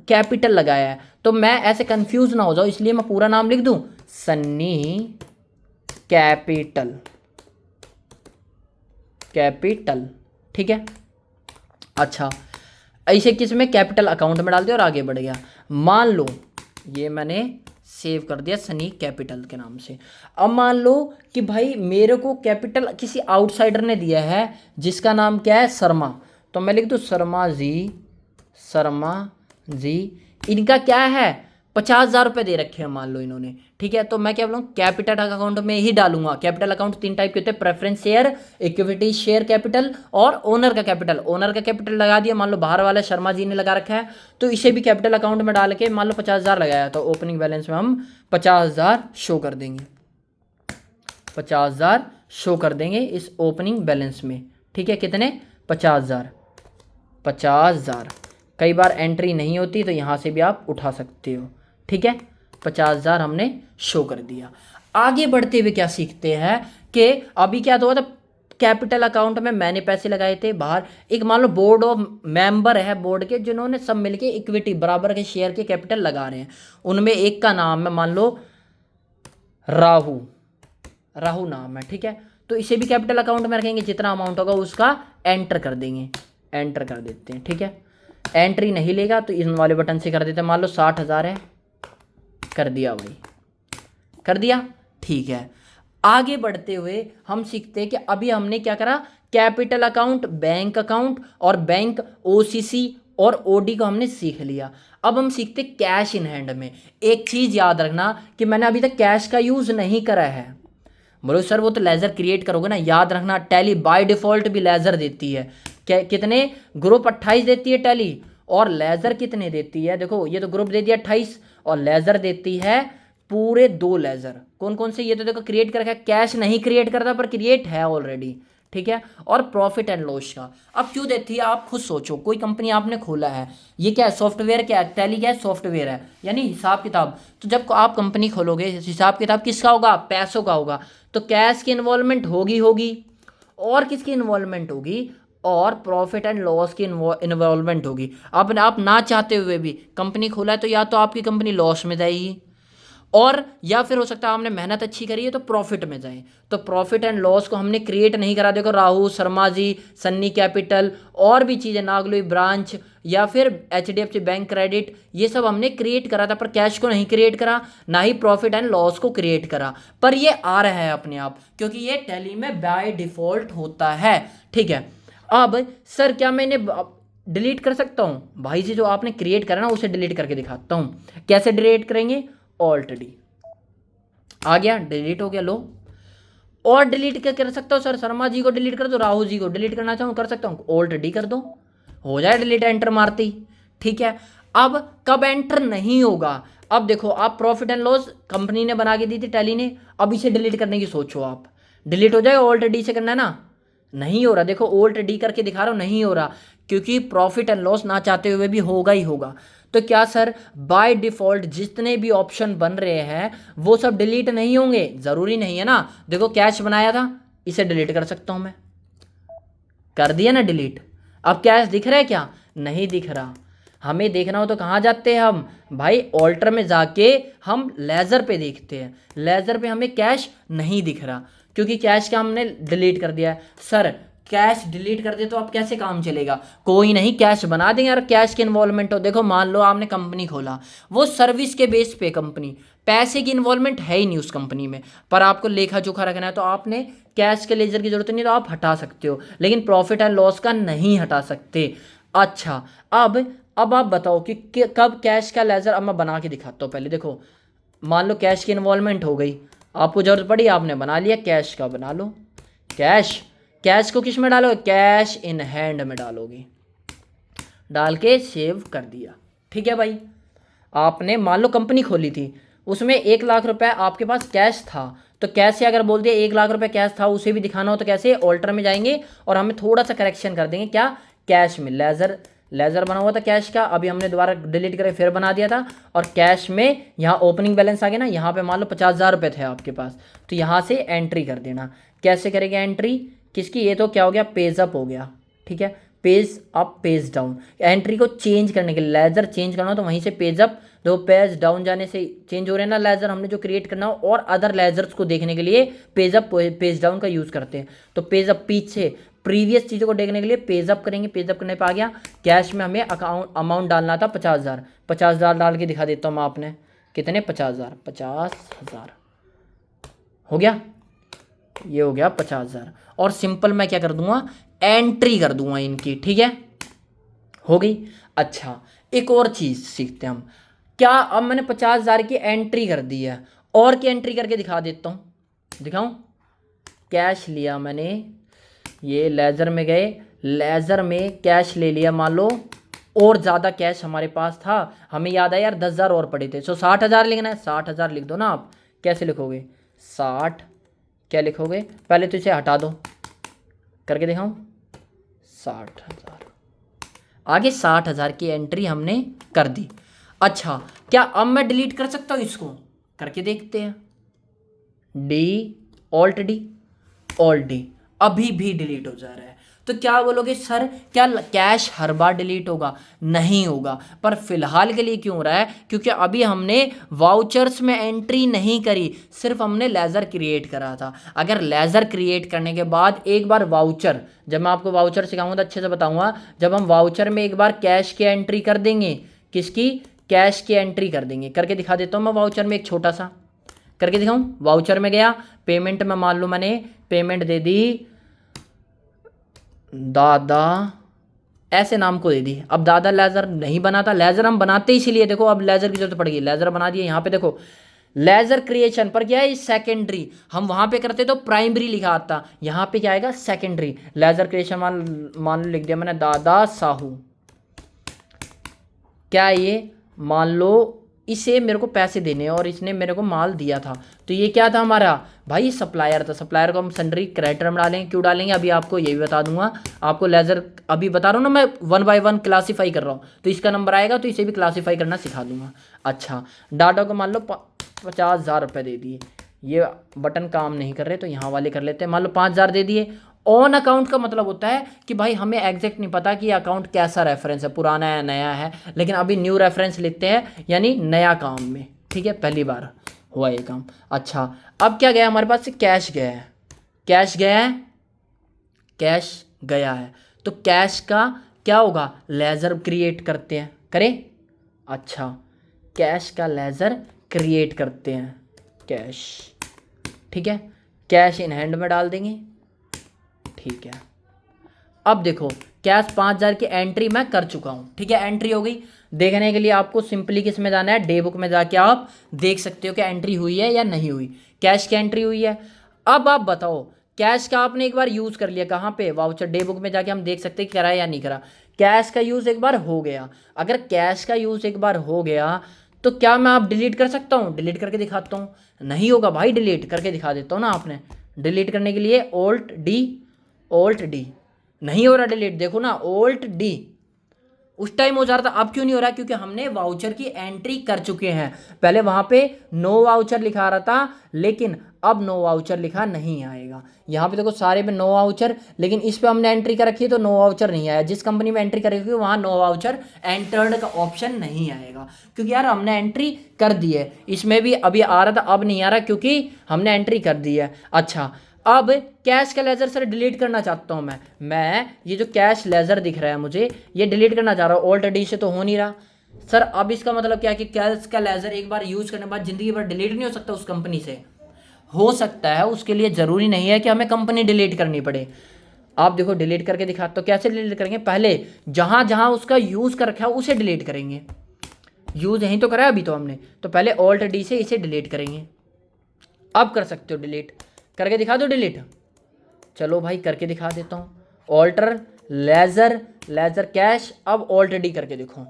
Speaker 1: कैपिटल लगाया है, तो मैं ऐसे कंफ्यूज ना हो जाऊँ इसलिए मैं पूरा नाम लिख दूं, सन्नी कैपिटल, ठीक है। अच्छा, ऐसे किस में, कैपिटल अकाउंट में डाल दिया और आगे बढ़ गया। मान लो ये मैंने सेव कर दिया सनी कैपिटल के नाम से। अब मान लो कि भाई मेरे को कैपिटल किसी आउटसाइडर ने दिया है जिसका नाम क्या है, शर्मा, तो मैं लिख दूँ शर्मा जी, इनका क्या है, 50,000 रुपये दे रखे हैं मान लो इन्होंने, ठीक है। तो मैं क्या बोलूँ, कैपिटल अकाउंट में ही डालूंगा। कैपिटल अकाउंट 3 टाइप के होते हैं, preference share, equity share capital और ओनर का कैपिटल। ओनर का कैपिटल लगा दिया, मान लो बाहर वाला शर्मा जी ने लगा रखा है, तो इसे भी कैपिटल अकाउंट में डाल के मान लो 50,000 लगाया, तो ओपनिंग बैलेंस में हम 50,000 शो कर देंगे, 50,000 शो कर देंगे इस ओपनिंग बैलेंस में, ठीक है। कितने, 50,000। कई बार एंट्री नहीं होती तो यहाँ से भी आप उठा सकते हो, ठीक है। 50,000 हमने शो कर दिया। आगे बढ़ते हुए क्या सीखते हैं कि अभी क्या हुआ था, कैपिटल अकाउंट में मैंने पैसे लगाए थे बाहर, एक मान लो बोर्ड ऑफ मेंबर है बोर्ड के, जिन्होंने सब मिलके इक्विटी बराबर के शेयर के कैपिटल लगा रहे हैं। उनमें एक का नाम है मान लो राहु नाम है, ठीक है। तो इसे भी कैपिटल अकाउंट में रखेंगे, जितना अमाउंट होगा उसका एंटर कर देंगे, एंटर कर देते हैं, ठीक है। एंट्री नहीं लेगा तो इन वाले बटन से कर देते हैं, मान लो 60,000 है, कर दिया भाई, कर दिया, ठीक है। आगे बढ़ते हुए हम सीखते हैं कि अभी हमने क्या करा, कैपिटल अकाउंट, बैंक अकाउंट और बैंक OCC और OD को हमने सीख लिया। अब हम सीखते कैश इन हैंड में। एक चीज़ याद रखना कि मैंने अभी तक कैश का यूज़ नहीं करा है, बोलो सर वो तो लेज़र क्रिएट करोगे ना, याद रखना टैली बाय डिफ़ॉल्ट भी लेज़र देती है। क्या कितने ग्रुप 28 देती है टैली, और लेज़र कितने देती है, देखो ये तो ग्रुप दे दिया 28 और लेज़र देती है पूरे 2 लेज़र। कौन कौन से, ये तो देखो क्रिएट कर रखा है, कैश नहीं क्रिएट करता पर क्रिएट है ऑलरेडी, ठीक है। और प्रॉफिट एंड लॉस का अब क्यों देती है, आप खुद सोचो, कोई कंपनी आपने खोला है, ये क्या है सॉफ्टवेयर, क्या है टैली, क्या है सॉफ्टवेयर है, यानी हिसाब किताब। तो जब आप कंपनी खोलोगे हिसाब किताब किसका होगा, पैसों का होगा, तो कैश की इन्वॉल्वमेंट होगी होगी, और किसकी इन्वॉल्वमेंट होगी, और प्रॉफिट एंड लॉस की इन्वॉल्वमेंट होगी। अब आप ना चाहते हुए भी कंपनी खोला है तो या तो आपकी कंपनी लॉस में जाएगी, और या फिर हो सकता है आपने मेहनत अच्छी करी है तो प्रॉफिट में जाए। तो प्रॉफिट एंड लॉस को हमने क्रिएट नहीं करा, देखो राहु शर्मा जी, सन्नी कैपिटल और भी चीज़ें, नागलोई ब्रांच या फिर HDFC बैंक क्रेडिट, ये सब हमने क्रिएट करा था, पर कैश को नहीं क्रिएट करा, ना ही प्रॉफिट एंड लॉस को क्रिएट करा, पर ये आ रहा है अपने आप क्योंकि ये टैली में बाय डिफ़ॉल्ट होता है, ठीक है। अब सर क्या मैंने डिलीट कर सकता हूँ, भाई जी जो आपने क्रिएट करा ना उसे डिलीट करके दिखाता हूँ। कैसे डिलीट करेंगे, ऑल्ट डी, आ गया डिलीट हो गया, लो। और डिलीट क्या कर सकता हूँ सर, शर्मा जी को डिलीट कर दो, राहु जी को डिलीट करना चाहूँ कर सकता हूँ, ऑल्ट डी कर दो, हो जाए डिलीट, एंटर मारते ही, ठीक है। अब कब एंटर नहीं होगा, अब देखो आप प्रॉफिट एंड लॉस कंपनी ने बना के दी थी टैली ने, अब इसे डिलीट करने की सोचो आप, डिलीट हो जाए, ऑल्ट डी से करना है ना, नहीं हो रहा, देखो ऑल्ट डी करके दिखा रहा हूँ, नहीं हो रहा, क्योंकि प्रॉफिट एंड लॉस ना चाहते हुए भी होगा ही होगा। तो क्या सर बाय डिफ़ॉल्ट जितने भी ऑप्शन बन रहे हैं वो सब डिलीट नहीं होंगे, ज़रूरी नहीं है ना। देखो कैश बनाया था, इसे डिलीट कर सकता हूँ मैं, कर दिया ना डिलीट। अब कैश दिख रहा है क्या, नहीं दिख रहा। हमें देखना हो तो कहाँ जाते हैं हम, भाई ऑल्टर में जाके हम लेज़र पे देखते हैं, लेज़र पे हमें कैश नहीं दिख रहा क्योंकि कैश का हमने डिलीट कर दिया है। सर कैश डिलीट कर दे तो अब कैसे काम चलेगा, कोई नहीं, कैश बना देंगे। और कैश की इन्वॉल्वमेंट हो, देखो मान लो आपने कंपनी खोला, वो सर्विस के बेस पे कंपनी, पैसे की इन्वॉल्वमेंट है ही नहीं उस कंपनी में, पर आपको लेखा जोखा रखना है तो आपने कैश के लेजर की जरूरत नहीं, तो आप हटा सकते हो, लेकिन प्रॉफिट एंड लॉस का नहीं हटा सकते। अच्छा अब आप बताओ कि कब कैश का लेजर, अब मैं बना के दिखाता हूँ। पहले देखो मान लो कैश की इन्वॉल्वमेंट हो गई, आपको जरूरत पड़ी, आपने बना लिया, कैश का बना लो। कैश को किस में डालोगे, कैश इन हैंड में डालोगे, डाल के सेव कर दिया, ठीक है भाई। आपने मान लो कंपनी खोली थी, उसमें 1 लाख रुपए आपके पास कैश था, तो कैसे अगर बोल दिया 1 लाख रुपए कैश था, उसे भी दिखाना हो तो कैसे, ऑल्टर में जाएंगे और हमें थोड़ा सा करेक्शन कर देंगे, क्या, कैश में लेज़र बना हुआ था कैश का, अभी हमने दोबारा डिलीट करके फिर बना दिया था, और कैश में यहाँ ओपनिंग बैलेंस आ गया ना, यहाँ पे मान लो 50,000 रुपये थे आपके पास, तो यहाँ से एंट्री कर देना। कैसे करेंगे एंट्री किसकी, ये तो क्या हो गया, पेज अप हो गया, ठीक है, page up page down. Entry को चेंज करने के लिए लेज़र चेंज करना हो तो वहीं से पेज अप, दो पेज डाउन जाने से चेंज हो रहे हैं ना लेज़र, हमने जो क्रिएट करना हो, और अदर लेज़र्स को देखने के लिए पेज अप पेज डाउन का यूज़ करते हैं। तो पेज अप पीछे प्रीवियस चीज़ों को देखने के लिए पेज अप करेंगे, पेज अप करने पर आ गया कैश में हमें अमाउंट डालना था 50,000, 50,000 डाल के दिखा देता हूँ मैं, आपने कितने, 50,000, 50,000 हो गया, ये हो गया 50,000, और सिंपल मैं क्या कर दूंगा, एंट्री कर दूंगा इनकी, ठीक है, हो गई। अच्छा एक और चीज़ सीखते हैं हम, क्या, अब मैंने 50,000 की एंट्री कर दी है, और की एंट्री करके दिखा देता हूँ, दिखाऊं, कैश लिया मैंने, ये लेज़र में गए, लेज़र में कैश ले लिया, मान लो और ज़्यादा कैश हमारे पास था, हमें याद आया यार 10,000 और पड़े थे, सो 60,000 लिखना है, 60,000 लिख दो ना आप, कैसे लिखोगे, 60, क्या लिखोगे, पहले तो इसे हटा दो, करके दिखाऊं, 60,000, आगे 60,000 की एंट्री हमने कर दी। अच्छा क्या अब मैं डिलीट कर सकता हूँ इसको, करके देखते हैं, ऑल्ट डी, अभी भी डिलीट हो जा रहा है। तो क्या बोलोगे सर क्या कैश हर बार डिलीट होगा, नहीं होगा, पर फिलहाल के लिए क्यों हो रहा है, क्योंकि अभी हमने वाउचर्स में एंट्री नहीं करी, सिर्फ हमने लेज़र क्रिएट करा था। अगर लेज़र क्रिएट करने के बाद एक बार वाउचर, जब मैं आपको वाउचर सिखाऊंगा तो अच्छे से बताऊंगा, जब हम वाउचर में एक बार कैश की एंट्री कर देंगे, किसकी, कैश की एंट्री कर देंगे, करके दिखा देता हूँ मैं वाउचर में, एक छोटा सा करके दिखाऊं, वाउचर में गया, पेमेंट में मान लो मैंने पेमेंट दे दी दादा, ऐसे नाम को दे दी। अब दादा लेज़र नहीं बना था, लेज़र हम बनाते इसीलिए, देखो अब लेज़र की जरूरत पड़ गई, लेज़र बना दिए, यहाँ पे देखो लेजर क्रिएशन पर क्या है, सेकेंडरी। हम वहां पे करते तो प्राइमरी लिखा आता, यहाँ पे क्या आएगा, सेकेंडरी। लेजर क्रिएशन मान लो लिख दिया मैंने दादा साहू। क्या ये, मान लो इसे मेरे को पैसे देने और इसने मेरे को माल दिया था, तो ये क्या था हमारा भाई, सप्लायर था। सप्लायर को हम सन्ड्री क्रेडिटर में डालेंगे। क्यों डालेंगे अभी आपको ये भी बता दूंगा। आपको लेजर अभी बता रहा हूँ ना मैं, 1 बाय 1 क्लासीफाई कर रहा हूँ, तो इसका नंबर आएगा तो इसे भी क्लासीफाई करना सिखा दूंगा। अच्छा, डाटा को मान लो 50,000 रुपये दे दिए। ये बटन काम नहीं कर रहे तो यहाँ वाले कर लेते हैं। मान लो 5,000 दे दिए। ऑन अकाउंट का मतलब होता है कि भाई हमें एग्जैक्ट नहीं पता कि अकाउंट कैसा रेफरेंस है, पुराना है नया है, लेकिन अभी न्यू रेफरेंस लेते हैं, यानी नया काम में। ठीक है, पहली बार हुआ ये काम। अच्छा, अब क्या गया हमारे पास से, कैश गया है। कैश गया है, कैश गया है, तो कैश का क्या होगा, लेजर क्रिएट करते हैं, करें। अच्छा, कैश का लेजर क्रिएट करते हैं, कैश। ठीक है, कैश इन हैंड में डाल देंगे। ठीक है, अब देखो कैश 5,000 की एंट्री मैं कर चुका हूं। ठीक है, एंट्री हो गई। देखने के लिए आपको सिंपली किस में जाना है, डे बुक में जाके आप देख सकते हो कि एंट्री हुई है या नहीं हुई। कैश की एंट्री हुई है। अब आप बताओ, कैश का आपने एक बार यूज कर लिया, कहाँ पे, वाउचर। डे बुक में जाके हम देख सकते हैं करा या नहीं करा। कैश का यूज एक बार हो गया। अगर कैश का यूज एक बार हो गया तो क्या मैं आप डिलीट कर सकता हूँ, डिलीट करके दिखाता हूँ। नहीं होगा भाई, डिलीट करके दिखा देता हूँ ना। आपने डिलीट करने के लिए ऑल्ट डी, नहीं हो रहा डिलीट, देखो ना, ऑल्ट डी। उस टाइम हो जा रहा था, अब क्यों नहीं हो रहा, क्योंकि हमने वाउचर की एंट्री कर चुके हैं। पहले वहां पे नो वाउचर लिखा रहा था, लेकिन अब नो वाउचर लिखा नहीं आएगा। यहाँ पे देखो सारे में नो वाउचर, लेकिन इस पे हमने एंट्री कर रखी है तो नो वाउचर नहीं आया। जिस कंपनी में एंट्री कर रखी है वहाँ नो वाउचर एंटर्ड का ऑप्शन नहीं आएगा, क्योंकि यार हमने एंट्री कर दी है। इसमें भी अभी आ रहा था, अब नहीं आ रहा क्योंकि हमने एंट्री कर दी है। अच्छा, अब कैश का लेजर सर डिलीट करना चाहता हूं मैं ये जो कैश लेजर दिख रहा है मुझे, ये डिलीट करना चाह रहा हूँ। ऑल्ट डी से तो हो नहीं रहा सर। अब इसका मतलब क्या है कि कैश का लेजर एक बार यूज करने के बाद जिंदगी भर डिलीट नहीं हो सकता उस कंपनी से। हो सकता है, उसके लिए जरूरी नहीं है कि हमें कंपनी डिलीट करनी पड़े। आप देखो डिलीट करके दिखाते तो कैसे डिलीट करेंगे, पहले जहां जहां उसका यूज कर रखा है उसे डिलीट करेंगे। यूज यहीं तो करा है अभी तो हमने, तो पहले ऑल्ट डी से इसे डिलीट करेंगे। अब कर सकते हो डिलीट, करके दिखा दो डिलीट। चलो भाई करके दिखा देता हूँ। ऑल्टर लेजर कैश, अब ऑल्ट डी करके देखो,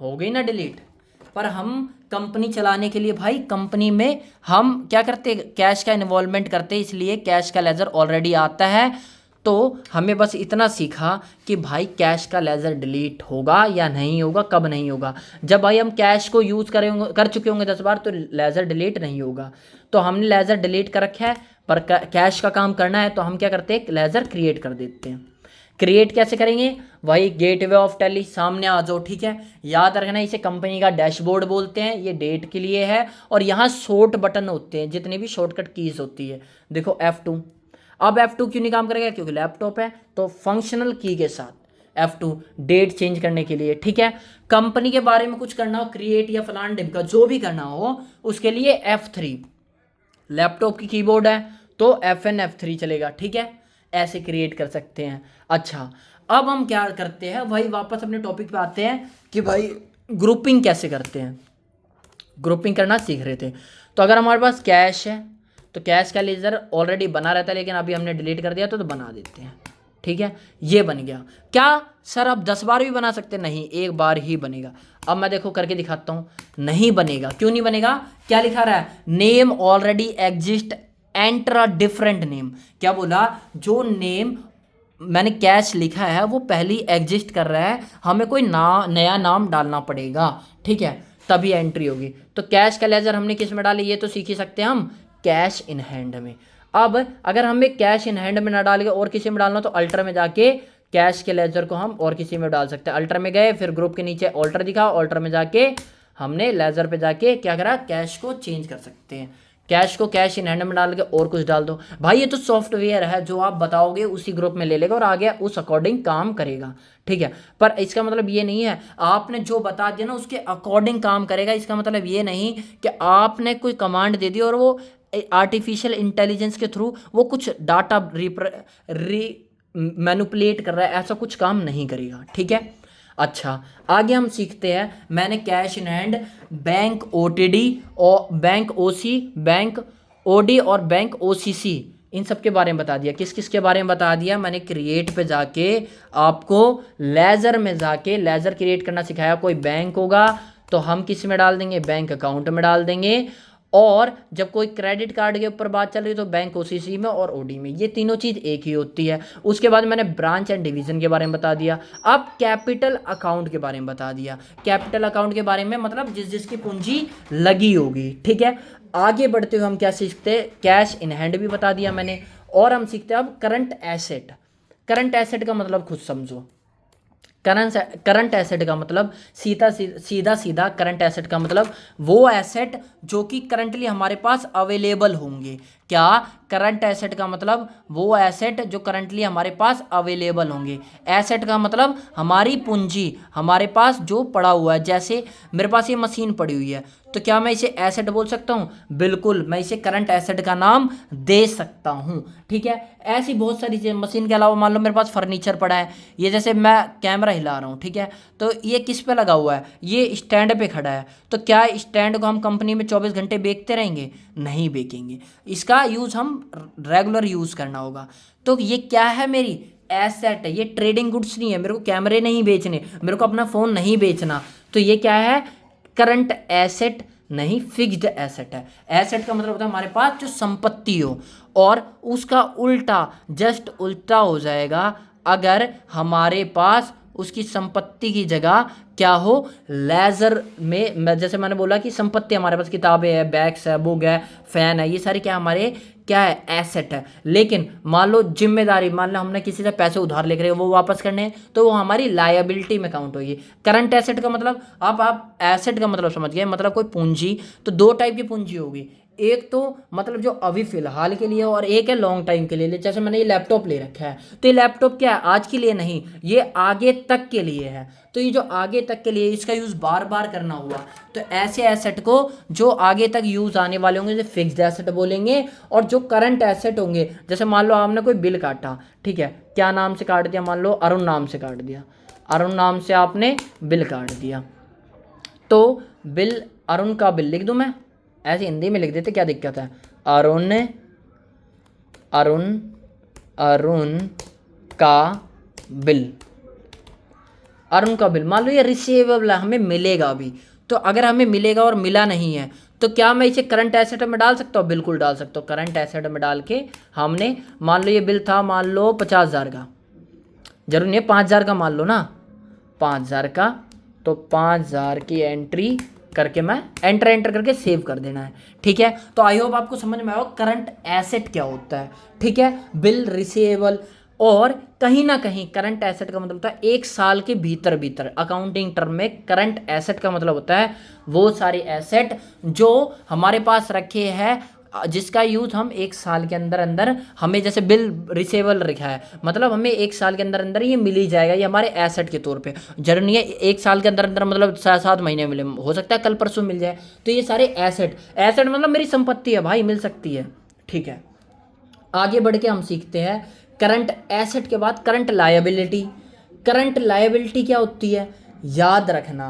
Speaker 1: हो गई ना डिलीट। पर हम कंपनी चलाने के लिए भाई, कंपनी में हम क्या करते, कैश का इन्वॉल्वमेंट करते, इसलिए कैश का लेजर ऑलरेडी आता है। तो हमें बस इतना सीखा कि भाई कैश का लेजर डिलीट होगा या नहीं होगा, कब नहीं होगा। जब भाई हम कैश को यूज़ कर चुके होंगे 10 बार तो लेजर डिलीट नहीं होगा। तो हमने लेजर डिलीट कर रखा है, पर कैश का काम करना है तो हम क्या करते हैं, लेजर क्रिएट कर देते हैं। क्रिएट कैसे करेंगे, वही गेटवे ऑफ टैली, सामने आ जाओ। ठीक है, याद रखना इसे कंपनी का डैशबोर्ड बोलते हैं, ये डेट के लिए है। और यहाँ शॉर्ट बटन होते हैं, जितनी भी शॉर्टकट कीज होती है, देखो F2। अब F2 क्यों नहीं काम करेगा, क्योंकि लैपटॉप है, तो फंक्शनल की के साथ F2 डेट चेंज करने के लिए। ठीक है, कंपनी के बारे में कुछ करना हो, क्रिएट या फलान डिम का जो भी करना हो, उसके लिए F3। लैपटॉप की कीबोर्ड है तो FN F3 चलेगा। ठीक है, ऐसे क्रिएट कर सकते हैं। अच्छा, अब हम क्या करते हैं भाई, वापस अपने टॉपिक पे आते हैं कि भाई ग्रुपिंग कैसे करते हैं। ग्रुपिंग करना सीख रहे थे। तो अगर हमारे पास कैश है तो कैश का लेजर ऑलरेडी बना रहता है, लेकिन अभी हमने डिलीट कर दिया तो बना देते हैं। ठीक है, ये बन गया। क्या सर आप 10 बार भी बना सकते, नहीं, एक बार ही बनेगा। अब मैं देखो करके दिखाता हूँ, नहीं बनेगा। क्यों नहीं बनेगा, क्या लिखा रहा है, name already exist enter a different name. क्या बोला, जो नेम मैंने कैश लिखा है वो पहले एग्जिस्ट कर रहा है, हमें कोई नया नाम डालना पड़ेगा। ठीक है, तभी एंट्री होगी। तो कैश का लेजर हमने किस में डाली, ये तो सीख ही सकते हैं हम, कैश इन हैंड में। अब अगर हमें कैश इन हैंड में ना डाल के और किसी में डालना तो अल्टर में जाके कैश के लेजर को हम और किसी में डाल सकते हैं। अल्टर में गए, फिर ग्रुप के नीचे ऑल्टर दिखा, ऑल्टर में जाके हमने लेजर पे जाके क्या करा, कैश को चेंज कर सकते हैं। कैश को कैश इन हैंड में डाल के और कुछ डाल दो भाई, ये तो सॉफ्टवेयर है, जो आप बताओगे उसी ग्रुप में ले लेगा और आगे उस अकॉर्डिंग काम करेगा। ठीक है, पर इसका मतलब ये नहीं है आपने जो बता दिया ना उसके अकॉर्डिंग काम करेगा। इसका मतलब ये नहीं कि आपने कोई कमांड दे दी और वो आर्टिफिशियल इंटेलिजेंस के थ्रू वो कुछ डाटा मैनुपुलेट कर रहा है, ऐसा कुछ काम नहीं करेगा। ठीक है, अच्छा, आगे हम सीखते हैं, मैंने cash in hand, bank OTT और बैंक ओसी, बैंक ओडी और बैंक ओसीसी, इन सब के बारे में बता दिया। किस किस के बारे में बता दिया मैंने? क्रिएट पे जाके आपको लेजर में जाके लेजर क्रिएट करना सिखाया। कोई बैंक होगा तो हम किस में डाल देंगे? बैंक अकाउंट में डाल देंगे। और जब कोई क्रेडिट कार्ड के ऊपर बात चल रही है तो बैंक ओसीसी में और ओडी में, ये तीनों चीज़ एक ही होती है। उसके बाद मैंने ब्रांच एंड डिवीजन के बारे में बता दिया। अब कैपिटल अकाउंट के बारे में बता दिया। कैपिटल अकाउंट के बारे में मतलब जिस जिसकी पूंजी लगी होगी, ठीक है। आगे बढ़ते हुए हम क्या सीखते हैं? कैश इन हैंड भी बता दिया मैंने। और हम सीखते हैं अब करंट एसेट। करंट एसेट का मतलब खुद समझो। करंट एसेट का मतलब सीधा करंट एसेट का मतलब वो एसेट जो कि करंटली हमारे पास अवेलेबल होंगे। क्या? करंट एसेट का मतलब वो एसेट जो करंटली हमारे पास अवेलेबल होंगे। एसेट का मतलब हमारी पूंजी, हमारे पास जो पड़ा हुआ है। जैसे मेरे पास ये मशीन पड़ी हुई है, तो क्या मैं इसे एसेट बोल सकता हूँ? बिल्कुल, मैं इसे करंट एसेट का नाम दे सकता हूँ, ठीक है। ऐसी बहुत सारी चीज़ें। मशीन के अलावा मान लो मेरे पास फर्नीचर पड़ा है, ये जैसे मैं कैमरा हिला रहा हूँ, ठीक है, तो ये किस पे लगा हुआ है? ये स्टैंड पे खड़ा है। तो क्या स्टैंड को हम कंपनी में 24 घंटे बेचते रहेंगे? नहीं बेचेंगे। इसका यूज़ हम रेगुलर यूज़ करना होगा। तो ये क्या है? मेरी एसेट है। ये ट्रेडिंग गुड्स नहीं है। मेरे को कैमरे नहीं बेचने, मेरे को अपना फ़ोन नहीं बेचना। तो ये क्या है? करंट एसेट नहीं, फिक्स्ड एसेट है। एसेट का मतलब होता है हमारे पास जो संपत्ति हो। और उसका उल्टा, जस्ट उल्टा हो जाएगा अगर हमारे पास उसकी संपत्ति की जगह क्या हो? लेजर में जैसे मैंने बोला कि संपत्ति हमारे पास किताबें है, बैग्स है, बुक है, फैन है, ये सारी क्या हमारे क्या है? एसेट है। लेकिन मान लो जिम्मेदारी, मान लो हमने किसी से पैसे उधार लेकर वो वापस करने हैं, तो वो हमारी लायबिलिटी में काउंट होगी। करंट एसेट का मतलब आप एसेट का मतलब समझ गए, मतलब कोई पूंजी। तो दो टाइप की पूंजी होगी, एक तो मतलब जो अभी फिलहाल के लिए, और एक है लॉन्ग टाइम के लिए। जैसे मैंने ये लैपटॉप ले रखा है, तो ये लैपटॉप क्या है? आज के लिए नहीं, ये आगे तक के लिए है। तो ये जो आगे तक के लिए, इसका यूज़ बार बार करना हुआ, तो ऐसे एसेट को जो आगे तक यूज़ आने वाले होंगे जैसे फिक्स्ड एसेट बोलेंगे। और जो करंट एसेट होंगे, जैसे मान लो आपने कोई बिल काटा, ठीक है, क्या नाम से काट दिया? मान लो अरुण नाम से काट दिया। अरुण नाम से आपने बिल काट दिया, तो बिल, अरुण का बिल लिख दूं मैं? ऐसे हिंदी में लिख देते, क्या दिक्कत है? अरुण अरुण अरुण का बिल। अरुण का बिल, मान लो ये रिसीवेबल है, हमें मिलेगा भी। तो अगर हमें मिलेगा और मिला नहीं है, तो क्या मैं इसे करंट एसेट में डाल सकता हूँ? बिल्कुल डाल सकता हूँ। करंट एसेट में डाल के हमने, मान लो ये बिल था मान लो 50,000 का, जरूर नहीं है 5,000 का, मान लो ना 5,000 का, तो 5,000 की एंट्री करके मैं एंटर करके सेव कर देना है, ठीक है। तो आई होप आपको समझ में आया करंट एसेट क्या होता है, ठीक है। Bill, receivable. और कहीं ना कहीं करंट एसेट का मतलब होता है 1 साल के भीतर भीतर, अकाउंटिंग टर्म में करंट एसेट का मतलब होता है वो सारे एसेट जो हमारे पास रखे हैं, जिसका यूज हम 1 साल के अंदर अंदर, हमें जैसे बिल रिसेबल रखा है, मतलब हमें 1 साल के अंदर अंदर ये मिल ही जाएगा, ये हमारे एसेट के तौर पे। जरूरी नहीं है 1 साल के अंदर अंदर, मतलब 7 महीने मिले, हो सकता है कल परसों मिल जाए। तो ये सारे एसेट, एसेट मतलब मेरी संपत्ति है भाई, मिल सकती है, ठीक है। आगे बढ़ के हम सीखते हैं करंट एसेट के बाद करंट लायबिलिटी। करंट लायबिलिटी क्या होती है? याद रखना,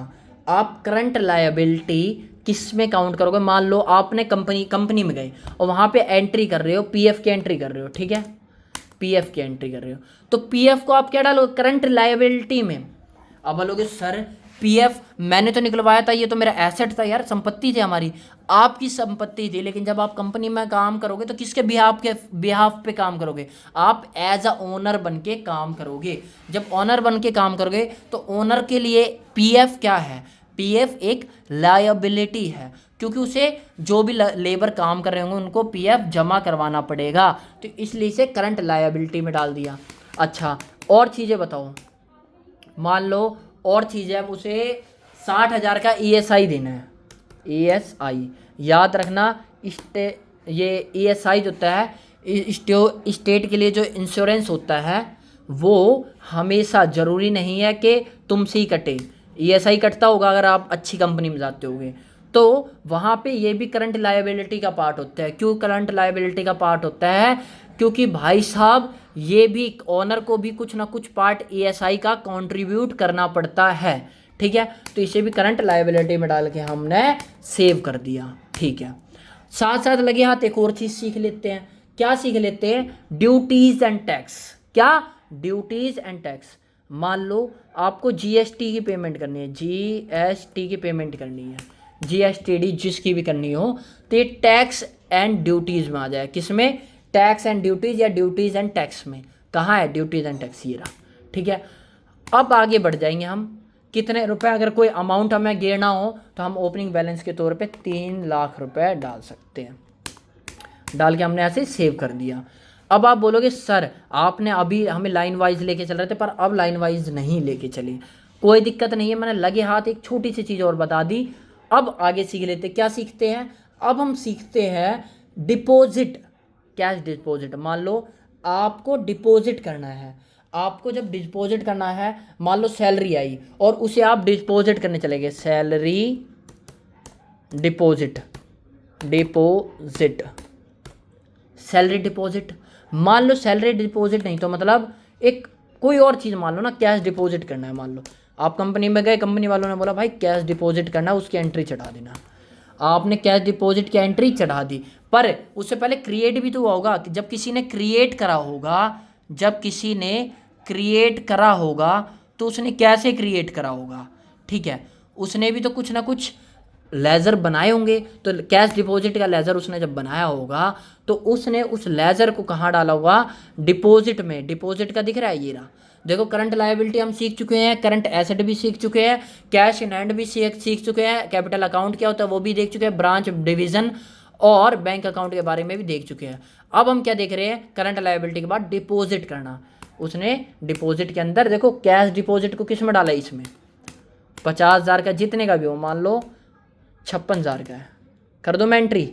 Speaker 1: आप करंट लायबिलिटी किस में काउंट करोगे? मान लो आपने कंपनी में गए और वहाँ पे एंट्री कर रहे हो, पीएफ की एंट्री कर रहे हो, ठीक है, पीएफ की एंट्री कर रहे हो, तो पीएफ को आप क्या डालोगे? करंट लायबिलिटी में। अब बोलोगे सर पीएफ मैंने तो निकलवाया था, ये तो मेरा एसेट था यार, संपत्ति थी हमारी। आपकी संपत्ति थी, लेकिन जब आप कंपनी में काम करोगे तो किसके बिहाफ पे काम करोगे? आप एज अ ओनर बन के काम करोगे। जब ओनर बन के काम करोगे तो ओनर के लिए पीएफ क्या है? पीएफ एक लायबिलिटी है, क्योंकि उसे जो भी लेबर काम कर रहे होंगे उनको पीएफ जमा करवाना पड़ेगा, तो इसलिए इसे करंट लायबिलिटी में डाल दिया। अच्छा, और चीज़ें बताओ। मान लो और चीज़ है, उसे 60,000 का ईएसआई देना है। ईएसआई याद रखना, ये ईएसआई जो होता है स्टेट के लिए जो इंश्योरेंस होता है, वो हमेशा ज़रूरी नहीं है कि तुमसे ही कटे। ईएसआई कटता होगा अगर आप अच्छी कंपनी में जाते होगे, तो वहाँ पे ये भी करंट लायबिलिटी का पार्ट होता है। क्यों करंट लायबिलिटी का पार्ट होता है? क्योंकि भाई साहब ये भी ओनर को भी कुछ ना कुछ पार्ट ESI का कंट्रीब्यूट करना पड़ता है, ठीक है। तो इसे भी करंट लायबिलिटी में डाल के हमने सेव कर दिया, ठीक है। साथ साथ लगे हाथ एक और चीज़ सीख लेते हैं। क्या सीख लेते हैं? Duties and tax. क्या? Duties and tax. मान लो आपको GST की पेमेंट करनी है, GST की पेमेंट करनी है, GSTD जिसकी भी करनी हो, तो ये टैक्स एंड ड्यूटीज़ में आ जाए। किस में? टैक्स एंड ड्यूटीज़ या ड्यूटीज़ एंड टैक्स में। कहाँ है ड्यूटीज़ एंड टैक्स? ये रहा, ठीक है। अब आगे बढ़ जाएंगे हम। कितने रुपए, अगर कोई अमाउंट हमें गिरना हो तो हम ओपनिंग बैलेंस के तौर पे 3 लाख रुपए डाल सकते हैं। डाल के हमने ऐसे सेव कर दिया। अब आप बोलोगे सर आपने अभी हमें लाइन वाइज लेके चल रहे थे, पर अब लाइन वाइज नहीं लेके चले। कोई दिक्कत नहीं है, मैंने लगे हाथ एक छोटी सी चीज़ और बता दी। अब आगे सीख लेते। क्या सीखते हैं? अब हम सीखते हैं डिपॉजिट, कैश डिपॉजिट। मान लो आपको डिपॉजिट करना है, आपको जब डिपॉजिट करना है, मान लो सैलरी आई और उसे आप डिपॉजिट करने चले गए। Salary deposit, deposit, salary deposit. मान लो सैलरी डिपॉजिट नहीं तो मतलब एक कोई और चीज़ मान लो ना, कैश डिपॉजिट करना है। मान लो आप कंपनी में गए, कंपनी वालों ने बोला भाई कैश डिपॉजिट करना है, उसकी एंट्री चढ़ा देना। आपने कैश डिपॉजिट की एंट्री चढ़ा दी, पर उससे पहले क्रिएट भी तो हुआ होगा। जब किसी ने क्रिएट करा होगा, जब किसी ने क्रिएट करा होगा तो उसने कैसे क्रिएट करा होगा, ठीक है। उसने भी तो कुछ ना कुछ लेज़र बनाए होंगे। तो कैश डिपॉजिट का लेज़र उसने जब बनाया होगा तो उसने उस लेज़र को कहाँ डाला होगा? डिपॉजिट में। डिपॉजिट का दिख रहा है ये रहा। देखो करंट लायबिलिटी हम सीख चुके हैं, करंट एसेट भी सीख चुके हैं, कैश इन हैंड भी सीख चुके हैं, कैपिटल अकाउंट क्या होता है वो भी देख चुके हैं, ब्रांच डिवीजन और बैंक अकाउंट के बारे में भी देख चुके हैं। अब हम क्या देख रहे हैं? करंट लायबिलिटी के बाद डिपॉजिट करना। उसने डिपॉजिट के अंदर देखो कैश डिपॉजिट को किस में डाला? इसमें 50,000 का, जितने का भी हो, मान लो 56,000 का है, कर दो मैं एंट्री।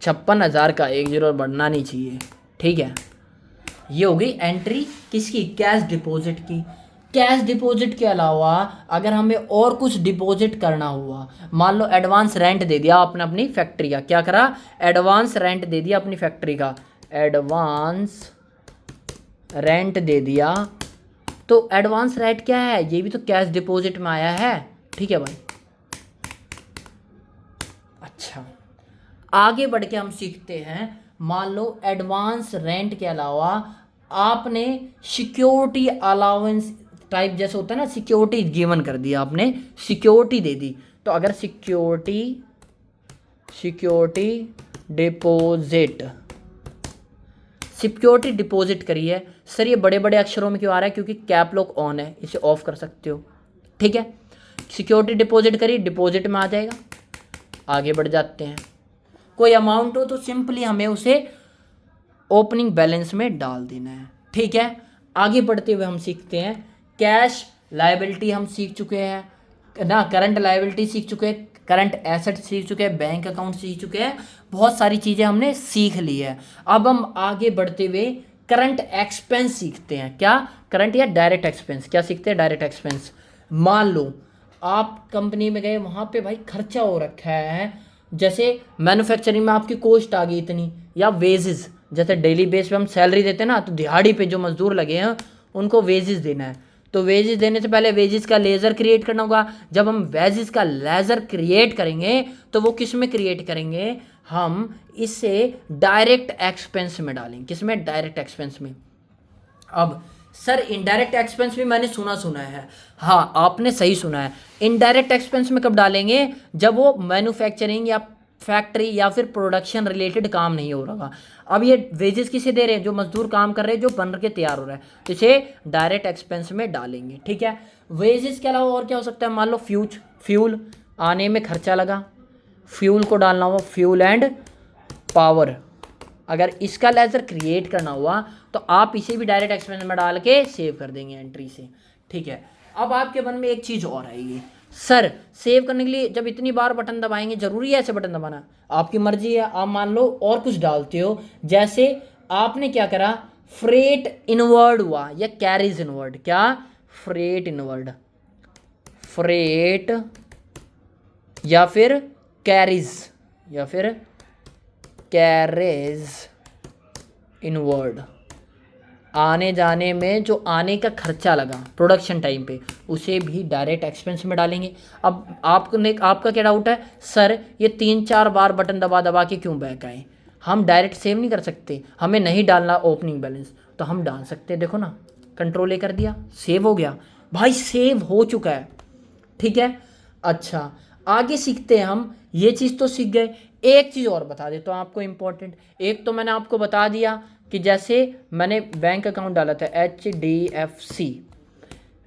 Speaker 1: 56,000 का, एक जीरो बढ़ना नहीं चाहिए, ठीक है। ये हो गई एंट्री किसकी? कैश डिपॉजिट की। कैश डिपॉजिट के अलावा अगर हमें और कुछ डिपॉजिट करना हुआ, मान लो एडवांस रेंट दे दिया आपने अपनी फैक्ट्री का। क्या करा? एडवांस रेंट दे दिया अपनी फैक्ट्री का, एडवांस रेंट दे दिया। तो एडवांस रेंट क्या है? ये भी तो कैश डिपॉजिट में आया है, ठीक है भाई। अच्छा, आगे बढ़ के हम सीखते हैं। मान लो एडवांस रेंट के अलावा आपने सिक्योरिटी अलाउंस टाइप जैसे होता है ना, सिक्योरिटी गिवन कर दिया आपने, सिक्योरिटी दे दी। तो अगर सिक्योरिटी डिपॉजिट, सिक्योरिटी डिपॉजिट करी है। सर ये बड़े बड़े अक्षरों में क्यों आ रहा है? क्योंकि कैप लॉक ऑन है, इसे ऑफ कर सकते हो, ठीक है। सिक्योरिटी डिपॉजिट करी, डिपॉजिट में आ जाएगा। आगे बढ़ जाते हैं। कोई अमाउंट हो तो सिंपली हमें उसे ओपनिंग बैलेंस में डाल देना है, ठीक है। आगे बढ़ते हुए हम सीखते हैं कैश लायबिलिटी हम सीख चुके हैं ना, करंट लायबिलिटी सीख चुके हैं, करंट एसेट सीख चुके हैं, बैंक अकाउंट सीख चुके हैं, बहुत सारी चीज़ें हमने सीख ली है। अब हम आगे बढ़ते हुए करंट एक्सपेंस सीखते हैं। क्या? करंट या डायरेक्ट एक्सपेंस। क्या सीखते हैं? Direct expense. मान लो आप कंपनी में गए, वहाँ पे भाई खर्चा हो रखा है, जैसे मैन्युफैक्चरिंग में आपकी कॉस्ट आ गई इतनी, या वेजेस, जैसे डेली बेस पे हम सैलरी देते हैं ना, तो दिहाड़ी पे जो मजदूर लगे हैं उनको वेजेस देना है। तो वेजेस देने से पहले वेजेस का लेज़र क्रिएट करना होगा। जब हम वेजेस का लेज़र क्रिएट करेंगे तो वो किस में क्रिएट करेंगे? हम इसे डायरेक्ट एक्सपेंस में डालेंगे। किस में? डायरेक्ट एक्सपेंस में। अब सर इनडायरेक्ट एक्सपेंस भी मैंने सुना है। हाँ, आपने सही सुना है। इनडायरेक्ट एक्सपेंस में कब डालेंगे? जब वो मैन्युफैक्चरिंग या फैक्ट्री या फिर प्रोडक्शन रिलेटेड काम नहीं हो रहा। अब ये वेजेस किसे दे रहे हैं? जो मजदूर काम कर रहे हैं, जो बन के तैयार हो रहा है, तो इसे डायरेक्ट एक्सपेंस में डालेंगे, ठीक है। वेजेस के अलावा और क्या हो सकता है? मान लो फ्यूल आने में खर्चा लगा, फ्यूल को डालना हुआ, फ्यूल एंड पावर। अगर इसका लेज़र क्रिएट करना हुआ तो आप इसे भी डायरेक्ट एक्सपेंस में डाल के सेव कर देंगे एंट्री से, ठीक है। अब आपके मन में एक चीज़ और आएगी, सर सेव करने के लिए जब इतनी बार बटन दबाएंगे, जरूरी है ऐसे बटन दबाना? आपकी मर्जी है। आप मान लो और कुछ डालते हो, जैसे आपने क्या करा, फ्रेट इनवर्ड हुआ या कैरीज इनवर्ड। क्या? फ्रेट इनवर्ड, फ्रेट या फिर कैरीज या फिर कैरेज इनवर्ड, आने जाने में जो आने का खर्चा लगा प्रोडक्शन टाइम पे, उसे भी डायरेक्ट एक्सपेंस में डालेंगे। अब आपका क्या डाउट है, सर ये 3-4 बार बटन दबा दबा के क्यों बैक आए? हम डायरेक्ट सेव नहीं कर सकते, हमें नहीं डालना ओपनिंग बैलेंस, तो हम डाल सकते हैं। देखो ना, कंट्रोल ए कर दिया, सेव हो गया भाई, सेव हो चुका है। ठीक है, अच्छा आगे सीखते हैं हम। ये चीज़ तो सीख गए, एक चीज़ और बता देता हूँ आपको इम्पोर्टेंट। एक तो मैंने आपको बता दिया कि जैसे मैंने बैंक अकाउंट डाला था HDFC,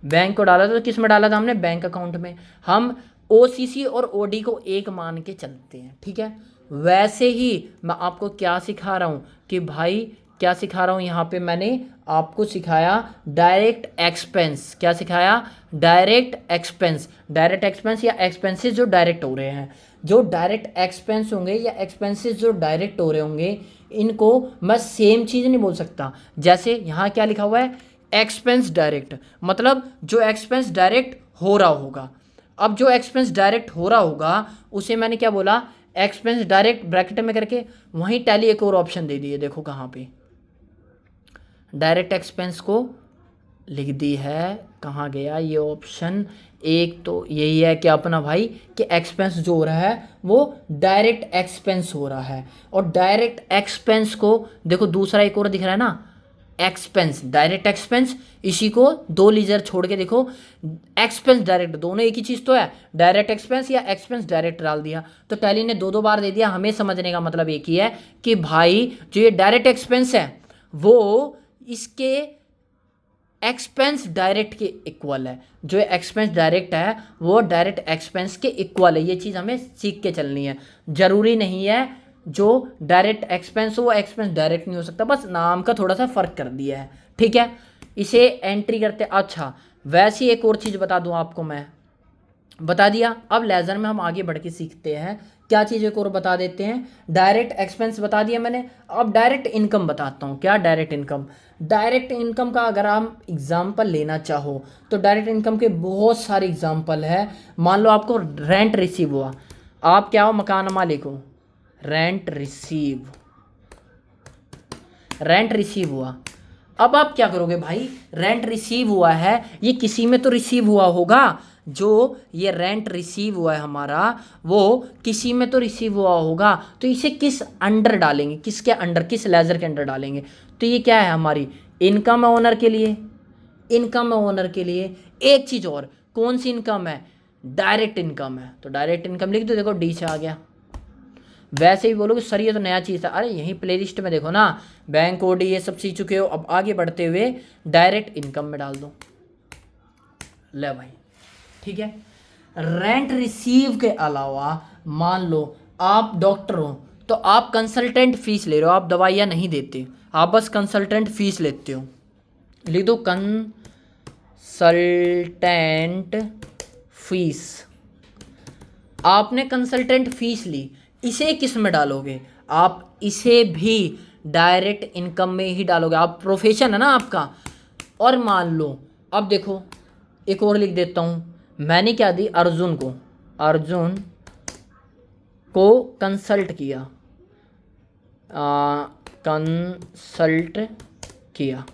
Speaker 1: बैंक को डाला था, तो किस में डाला था हमने? बैंक अकाउंट में। हम OCC और OD को एक मान के चलते हैं। ठीक है, वैसे ही मैं आपको क्या सिखा रहा हूँ कि भाई क्या सिखा रहा हूँ यहाँ पे, मैंने आपको सिखाया डायरेक्ट एक्सपेंस। क्या सिखाया? Direct expense. डायरेक्ट एक्सपेंस या एक्सपेंसेस जो डायरेक्ट हो रहे हैं, जो डायरेक्ट एक्सपेंस होंगे या एक्सपेंसेस जो डायरेक्ट हो रहे होंगे, इनको मैं सेम चीज़ नहीं बोल सकता। जैसे यहाँ क्या लिखा हुआ है, एक्सपेंस डायरेक्ट, मतलब जो एक्सपेंस डायरेक्ट हो रहा होगा। अब जो एक्सपेंस डायरेक्ट हो रहा होगा उसे मैंने क्या बोला, एक्सपेंस डायरेक्ट ब्रैकेट में करके वहीं टैली एक और ऑप्शन दे दिए। देखो कहाँ पे डायरेक्ट एक्सपेंस को लिख दी है, कहाँ गया ये ऑप्शन? एक तो यही है कि अपना भाई कि एक्सपेंस जो हो रहा है वो डायरेक्ट एक्सपेंस हो रहा है, और डायरेक्ट एक्सपेंस को देखो दूसरा एक और दिख रहा है ना, एक्सपेंस, डायरेक्ट एक्सपेंस। इसी को 2 लीजर छोड़ के देखो, एक्सपेंस डायरेक्ट, दोनों एक ही चीज़ तो है, डायरेक्ट एक्सपेंस या एक्सपेंस डायरेक्ट डाल दिया, तो टैली ने 2-2 बार दे दिया। हमें समझने का मतलब एक ही है कि भाई जो ये डायरेक्ट एक्सपेंस है वो इसके एक्सपेंस डायरेक्ट के इक्वल है। जो एक्सपेंस डायरेक्ट है वो डायरेक्ट एक्सपेंस के इक्वल है। ये चीज़ हमें सीख के चलनी है। ज़रूरी नहीं है जो डायरेक्ट एक्सपेंस हो वो एक्सपेंस डायरेक्ट नहीं हो सकता, बस नाम का थोड़ा सा फ़र्क कर दिया है। ठीक है, इसे एंट्री करते। अच्छा वैसी एक और चीज़ बता दूं आपको, मैं बता दिया। अब लेज़र में हम आगे बढ़ के सीखते हैं क्या चीज़ एक और बता देते हैं। डायरेक्ट एक्सपेंस बता दिया मैंने, अब डायरेक्ट इनकम बताता हूँ। क्या? Direct income. डायरेक्ट इनकम का अगर आप एग्जाम्पल लेना चाहो तो डायरेक्ट इनकम के बहुत सारे एग्जाम्पल है। मान लो आपको रेंट रिसीव हुआ, आप क्या हो, मकान मालिक हो, रेंट रिसीव, रेंट रिसीव हुआ। अब आप क्या करोगे भाई, रेंट रिसीव हुआ है, ये किसी में तो रिसीव हुआ होगा। जो ये रेंट रिसीव हुआ है हमारा, वो किसी में तो रिसीव हुआ होगा, तो इसे किस अंडर डालेंगे, किसके अंडर, किस लेजर के अंडर डालेंगे? तो ये क्या है हमारी इनकम है ओनर के लिए, इनकम है ओनर के लिए। एक चीज़ और, कौन सी इनकम है? डायरेक्ट इनकम है, तो डायरेक्ट इनकम लिख दो। देखो डी से आ गया। वैसे ही बोलोगे सर ये तो नया चीज़ था, अरे यहीं प्लेलिस्ट में देखो ना, बैंक ओडी ये सब सीख चुके हो। अब आगे बढ़ते हुए डायरेक्ट इनकम में डाल दो। ले भाई, ठीक है। रेंट रिसीव के अलावा मान लो आप डॉक्टर हो, तो आप कंसल्टेंट फीस ले रहे हो, आप दवाइयाँ नहीं देते, आप बस कंसल्टेंट फीस लेते हो। लिख दो कंसल्टेंट फीस। आपने कंसल्टेंट फीस ली, इसे किस में डालोगे? आप इसे भी डायरेक्ट इनकम में ही डालोगे। आप प्रोफेशन है ना आपका। और मान लो अब देखो एक और लिख देता हूँ, मैंने क्या दी, अर्जुन को कंसल्ट किया, कंसल्ट किया,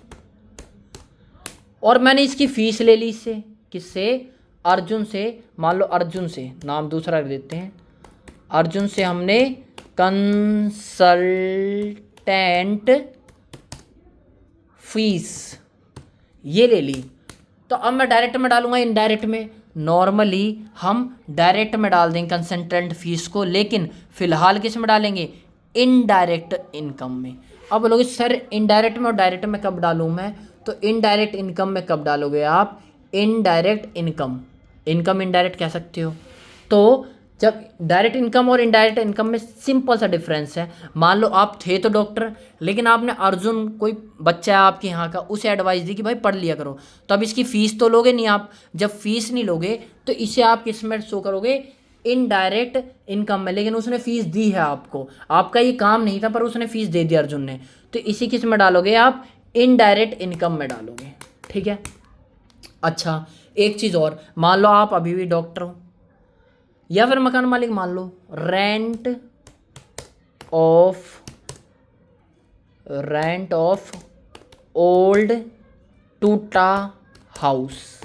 Speaker 1: और मैंने इसकी फीस ले ली। इससे किससे? अर्जुन से। मान लो अर्जुन से, नाम दूसरा रख देते हैं, अर्जुन से हमने कंसल्टेंट फीस ये ले ली। तो अब मैं डायरेक्ट में डालूंगा, इनडायरेक्ट में? नॉर्मली हम डायरेक्ट में डाल देंगे कंसल्टेंट फीस को, लेकिन फिलहाल किस में डालेंगे? इनडायरेक्ट इनकम में। अब बोलोगे सर इनडायरेक्ट में और डायरेक्ट में कब डालूं मैं? तो इनडायरेक्ट इनकम में कब डालोगे आप? इनडायरेक्ट इनकम, इनकम इनडायरेक्ट कह सकते हो। तो जब डायरेक्ट इनकम और इनडायरेक्ट इनकम में सिंपल सा डिफरेंस है। मान लो आप थे तो डॉक्टर, लेकिन आपने अर्जुन, कोई बच्चा है आपके यहाँ का, उसे एडवाइस दी कि भाई पढ़ लिया करो, तो अब इसकी फ़ीस तो लोगे नहीं आप। जब फीस नहीं लोगे तो इसे आप किस में शो करोगे? इनडायरेक्ट इनकम में। लेकिन उसने फ़ीस दी है आपको, आपका ये काम नहीं था पर उसने फ़ीस दे दी अर्जुन ने, तो इसी किस में डालोगे आप? इनडायरेक्ट इनकम में डालोगे। ठीक है। अच्छा एक चीज़ और, मान लो आप अभी भी डॉक्टर हो या फिर मकान मालिक, मान लो rent of rent of old टूटा हाउस।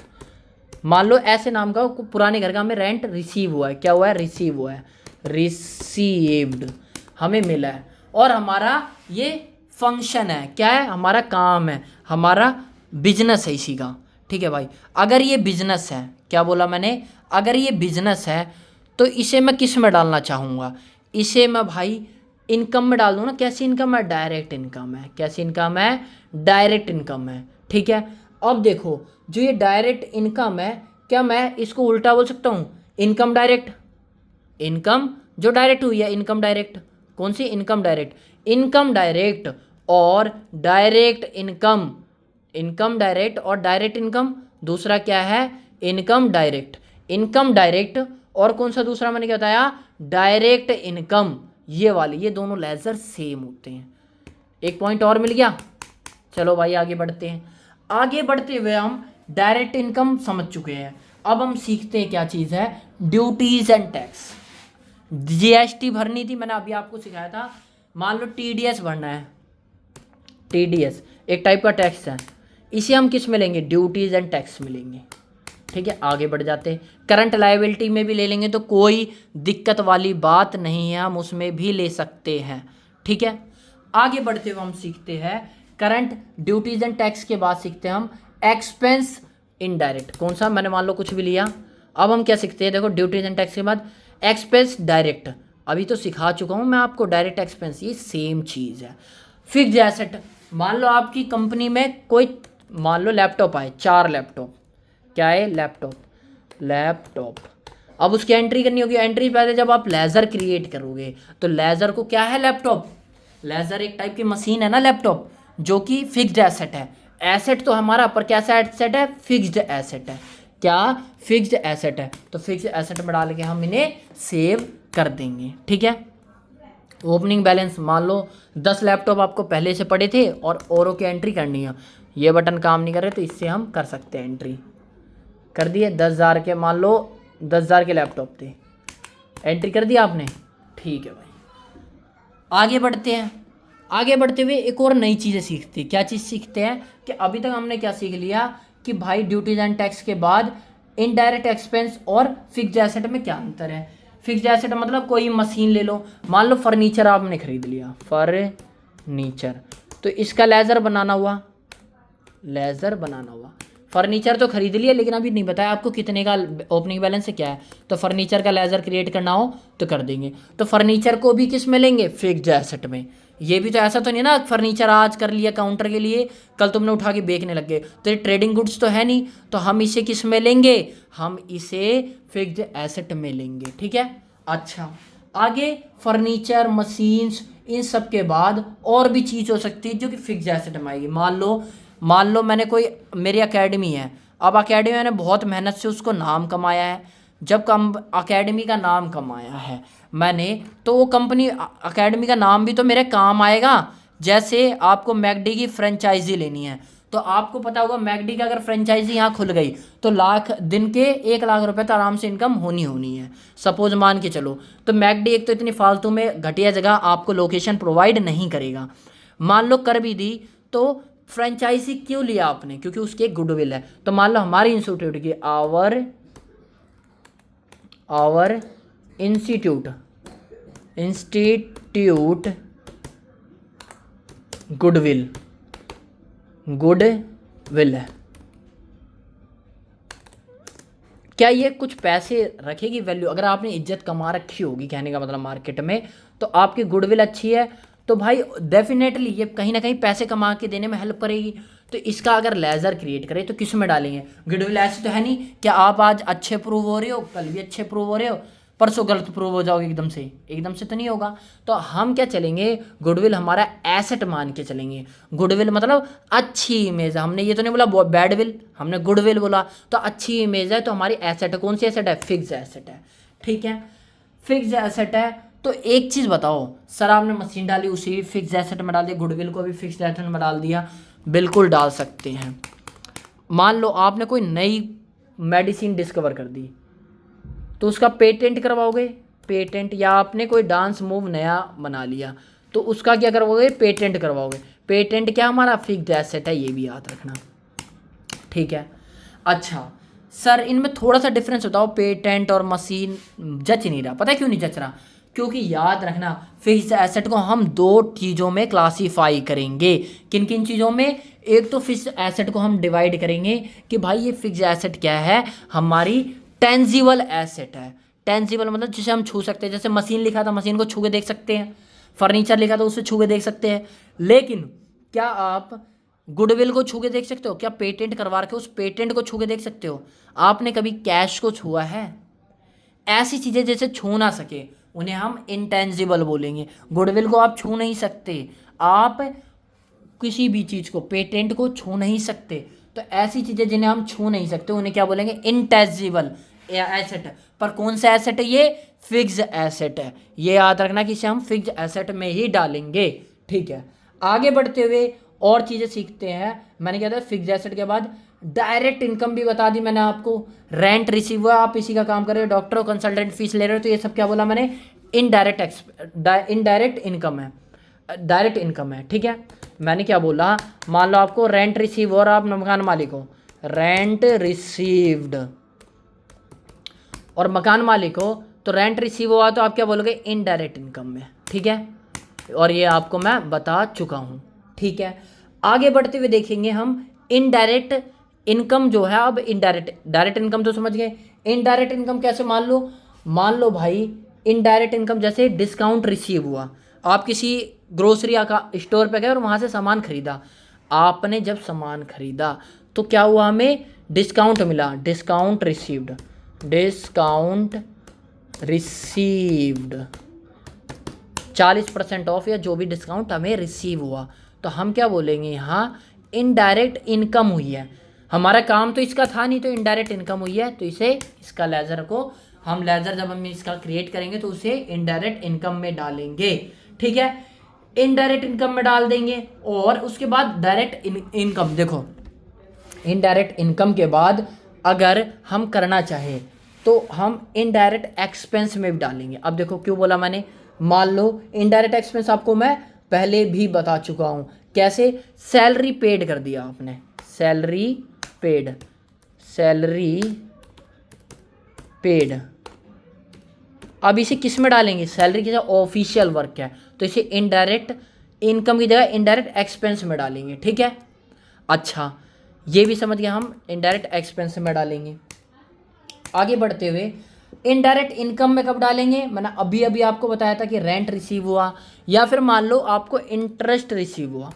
Speaker 1: मान लो ऐसे नाम का पुराने घर का हमें रेंट रिसीव हुआ है। क्या हुआ है? रिसीव हुआ है, रिसीव्ड, हमें मिला है। और हमारा ये फंक्शन है, क्या है? हमारा काम है, हमारा बिजनेस है इसी का। ठीक है भाई, अगर ये बिजनेस है, क्या बोला मैंने? अगर ये बिजनेस है तो इसे मैं किस में डालना चाहूँगा? इसे मैं भाई इनकम में डाल दूँ ना। कैसी इनकम है? डायरेक्ट इनकम है। कैसी इनकम है? डायरेक्ट इनकम है। ठीक है, अब देखो जो ये डायरेक्ट इनकम है, क्या मैं इसको उल्टा बोल सकता हूँ? इनकम डायरेक्ट, इनकम जो डायरेक्ट हुई है, इनकम डायरेक्ट। कौन सी? Income direct. इनकम डायरेक्ट और डायरेक्ट इनकम, इनकम डायरेक्ट और डायरेक्ट इनकम। दूसरा क्या है? Income direct. इनकम डायरेक्ट और कौन सा दूसरा मैंने क्या बताया? Direct income. ये वाली, ये दोनों लेजर सेम होते हैं। एक पॉइंट और मिल गया। चलो भाई आगे बढ़ते हैं। आगे बढ़ते हुए हम डायरेक्ट इनकम समझ चुके हैं। अब हम सीखते हैं क्या चीज़ है? Duties and tax. जीएसटी भरनी थी, मैंने अभी आपको सिखाया था। मान लो टीडीएस भरना है। टीडीएस एक टाइप का टैक्स है, इसे हम किस में लेंगे? ड्यूटीज एंड टैक्स में लेंगे। ठीक है, आगे बढ़ जाते हैं। करंट लायबिलिटी में भी ले लेंगे तो कोई दिक्कत वाली बात नहीं है, हम उसमें भी ले सकते हैं। ठीक है, आगे बढ़ते हुए हम सीखते हैं करंट ड्यूटीज एंड टैक्स के बाद सीखते हैं हम एक्सपेंस इनडायरेक्ट। कौन सा? मैंने मान लो कुछ भी लिया। अब हम क्या सीखते हैं? देखो, ड्यूटीज एंड टैक्स के बाद एक्सपेंस डायरेक्ट। अभी तो सिखा चुका हूँ मैं आपको डायरेक्ट एक्सपेंस, ये सेम चीज़ है। फिक्स्ड एसेट, मान लो आपकी कंपनी में कोई, मान लो लैपटॉप आए, 4 लैपटॉप। क्या है? Laptop, laptop. अब उसकी एंट्री करनी होगी। एंट्री पहले जब आप लेज़र क्रिएट करोगे तो लेज़र को क्या है? लैपटॉप। लेज़र एक टाइप की मशीन है ना लैपटॉप, जो कि फिक्स्ड एसेट है। एसेट तो हमारा, पर कैसा एसेट है? फिक्स्ड एसेट है। क्या? फिक्स्ड एसेट है। तो फिक्स्ड एसेट में डाल के हम इन्हें सेव कर देंगे। ठीक है, ओपनिंग बैलेंस, मान लो 10 लैपटॉप आपको पहले से पड़े थे और औरों की एंट्री करनी है। ये बटन काम नहीं कर रहे तो इससे हम कर सकते हैं एंट्री। कर दिए 10,000 के, मान लो 10,000 के लैपटॉप थे, एंट्री कर दिया आपने। ठीक है भाई, आगे बढ़ते हैं। आगे बढ़ते हुए एक और नई चीज़ें सीखते हैं। क्या चीज़ सीखते हैं? कि अभी तक हमने क्या सीख लिया कि भाई ड्यूटीज एंड टैक्स के बाद इनडायरेक्ट एक्सपेंस और फिक्स्ड एसेट में क्या अंतर है। फिक्स्ड एसेट मतलब कोई मशीन ले लो, मान लो फर्नीचर आपने खरीद लिया, फर्नीचर, तो इसका लेज़र बनाना हुआ, लेज़र बनाना हुआ। फर्नीचर तो खरीद लिया, लेकिन अभी नहीं बताया आपको कितने का ओपनिंग बैलेंस है, क्या है। तो फर्नीचर का लेज़र क्रिएट करना हो तो कर देंगे। तो फर्नीचर को भी किस में लेंगे? फिक्स्ड एसेट में। ये भी तो ऐसा तो नहीं ना फर्नीचर आज कर लिया काउंटर के लिए, कल तुमने उठा के बेचने लग गए, तो ये ट्रेडिंग गुड्स तो है नहीं। तो हम इसे किस में लेंगे? हम इसे फिक्स्ड एसेट में लेंगे। ठीक है, अच्छा आगे फर्नीचर, मशीन्स, इन सब के बाद और भी चीज़ हो सकती है जो कि फिक्स्ड एसेट में आएगी। मान लो मैंने कोई, मेरी एकेडमी है, अब एकेडमी मैंने बहुत मेहनत से उसको नाम कमाया है। जब एकेडमी का नाम कमाया है मैंने, तो वो कंपनी एकेडमी का नाम भी तो मेरे काम आएगा। जैसे आपको मैकडी की फ्रेंचाइजी लेनी है, तो आपको पता होगा मैकडी का अगर फ्रेंचाइजी यहाँ खुल गई तो दिन के 1 लाख रुपए तो आराम से इनकम होनी है। सपोज मान के चलो, तो मैकडी एक तो इतनी फालतू में घटिया जगह आपको लोकेशन प्रोवाइड नहीं करेगा। मान लो कर भी दी, तो फ्रेंचाइजी क्यों लिया आपने? क्योंकि उसकी एक गुडविल है। तो मान लो हमारी इंस्टीट्यूट की, आवर इंस्टीट्यूट गुडविल है। क्या ये कुछ पैसे रखेगी वैल्यू? अगर आपने इज्जत कमा रखी होगी, कहने का मतलब मार्केट में, तो आपकी गुडविल अच्छी है, तो भाई डेफिनेटली ये कहीं ना कहीं पैसे कमा के देने में हेल्प करेगी। तो इसका अगर लेज़र क्रिएट करें तो किस में डालेंगे? गुडविल ऐसे तो है नहीं कि आप आज अच्छे प्रूव हो रहे हो, कल भी अच्छे प्रूव हो रहे हो, परसों गलत प्रूव हो जाओगे एकदम से तो नहीं होगा। तो हम क्या चलेंगे? गुडविल हमारा एसेट मान के चलेंगे। गुडविल मतलब अच्छी इमेज है। हमने ये तो नहीं बोला बैडविल, हमने गुडविल बोला। तो अच्छी इमेज है तो हमारी एसेट है। कौन सी एसेट है? फिक्स्ड एसेट है। ठीक है, फिक्स्ड एसेट है। तो एक चीज़ बताओ, सर आपने मशीन डाली, उसी भी फिक्स्ड एसेट में डाल दिया, गुडविल को भी फिक्स्ड एसेट में डाल दिया। बिल्कुल डाल सकते हैं। मान लो आपने कोई नई मेडिसिन डिस्कवर कर दी, तो उसका पेटेंट करवाओगे, पेटेंट। या आपने कोई डांस मूव नया बना लिया, तो उसका क्या करवाओगे? पेटेंट करवाओगे। पेटेंट क्या हमारा फिक्स्ड एसेट है, ये भी याद रखना, ठीक है। अच्छा सर इनमें थोड़ा सा डिफरेंस बताओ, पेटेंट और मशीन जच नहीं रहा, पता है क्यों नहीं जच रहा? क्योंकि याद रखना फिक्स्ड एसेट को हम दो चीज़ों में क्लासीफाई करेंगे। किन किन चीज़ों में? एक तो फिक्स्ड एसेट को हम डिवाइड करेंगे कि भाई ये फिक्स्ड एसेट क्या है, हमारी टेंजिबल एसेट है। टेंजिबल मतलब जिसे हम छू सकते हैं, जैसे मशीन लिखा था, मशीन को छू के देख सकते हैं, फर्नीचर लिखा था उसे छू के देख सकते हैं। लेकिन क्या आप गुडविल को छू के देख सकते हो? क्या पेटेंट करवा के उस पेटेंट को छू के देख सकते हो? आपने कभी कैश को छुआ है? ऐसी चीज़ें जैसे छू ना सके उन्हें हम इंटेंजिबल बोलेंगे। गुडविल को आप छू नहीं सकते, आप किसी भी चीज़ को, पेटेंट को छू नहीं सकते, तो ऐसी चीज़ें जिन्हें हम छू नहीं सकते उन्हें क्या बोलेंगे? Intangible asset. पर कौन सा एसेट है ये? फिक्स्ड एसेट है। ये याद रखना कि इसे हम फिक्स्ड एसेट में ही डालेंगे, ठीक है। आगे बढ़ते हुए और चीज़ें सीखते हैं। मैंने क्या था, फिक्स्ड एसेट के बाद डायरेक्ट इनकम भी बता दी मैंने आपको। रेंट रिसीव हुआ, आप इसी का काम कर रहे हो, डॉक्टर कंसल्टेंट फीस ले रहे हो, तो ये सब क्या बोला मैंने? इनडायरेक्ट इनकम है, डायरेक्ट इनकम है, ठीक है। मैंने क्या बोला, मान लो आपको रेंट रिसीव हो और आप मकान मालिक हो, रेंट रिसीव्ड, और मकान मालिक हो तो रेंट रिसीव हुआ, तो आप क्या बोलोगे? इनडायरेक्ट इनकम में, ठीक है। और ये आपको मैं बता चुका हूँ, ठीक है। आगे बढ़ते हुए देखेंगे हम इनडायरेक्ट इनकम जो है। अब डायरेक्ट इनकम तो समझ गए, इनडायरेक्ट इनकम कैसे? मान लो भाई इनडायरेक्ट इनकम जैसे डिस्काउंट रिसीव हुआ। आप किसी ग्रोसरी का स्टोर पे गए और वहाँ से सामान खरीदा। आपने जब सामान खरीदा तो क्या हुआ? हमें डिस्काउंट मिला, discount received, discount received 40% of या जो भी डिस्काउंट हमें रिसीव हुआ, तो हम क्या बोलेंगे? यहाँ इनडायरेक्ट इनकम हुई है। हमारा काम तो इसका था नहीं, तो इनडायरेक्ट इनकम हुई है, तो इसे, इसका लेजर को हम, लेजर जब हम इसका क्रिएट करेंगे तो उसे इनडायरेक्ट इनकम में डालेंगे, ठीक है। इनडायरेक्ट इनकम में डाल देंगे। और उसके बाद डायरेक्ट इनकम, देखो इनडायरेक्ट इनकम के बाद अगर हम करना चाहे तो हम इनडायरेक्ट एक्सपेंस में भी डालेंगे। अब देखो क्यों बोला मैंने, मान लो इनडायरेक्ट एक्सपेंस आपको मैं पहले भी बता चुका हूँ, कैसे? सैलरी पेड कर दिया आपने, सैलरी पेड, सैलरी पेड। अब इसे किस में डालेंगे? सैलरी की जगह ऑफिशियल वर्क है, तो इसे इनडायरेक्ट इनकम की जगह इनडायरेक्ट एक्सपेंस में डालेंगे, ठीक है। अच्छा ये भी समझ गए, हम इनडायरेक्ट एक्सपेंस में डालेंगे। आगे बढ़ते हुए इनडायरेक्ट इनकम में कब डालेंगे? मैंने अभी अभी आपको बताया था कि रेंट रिसीव हुआ, या फिर मान लो आपको इंटरेस्ट रिसीव हुआ,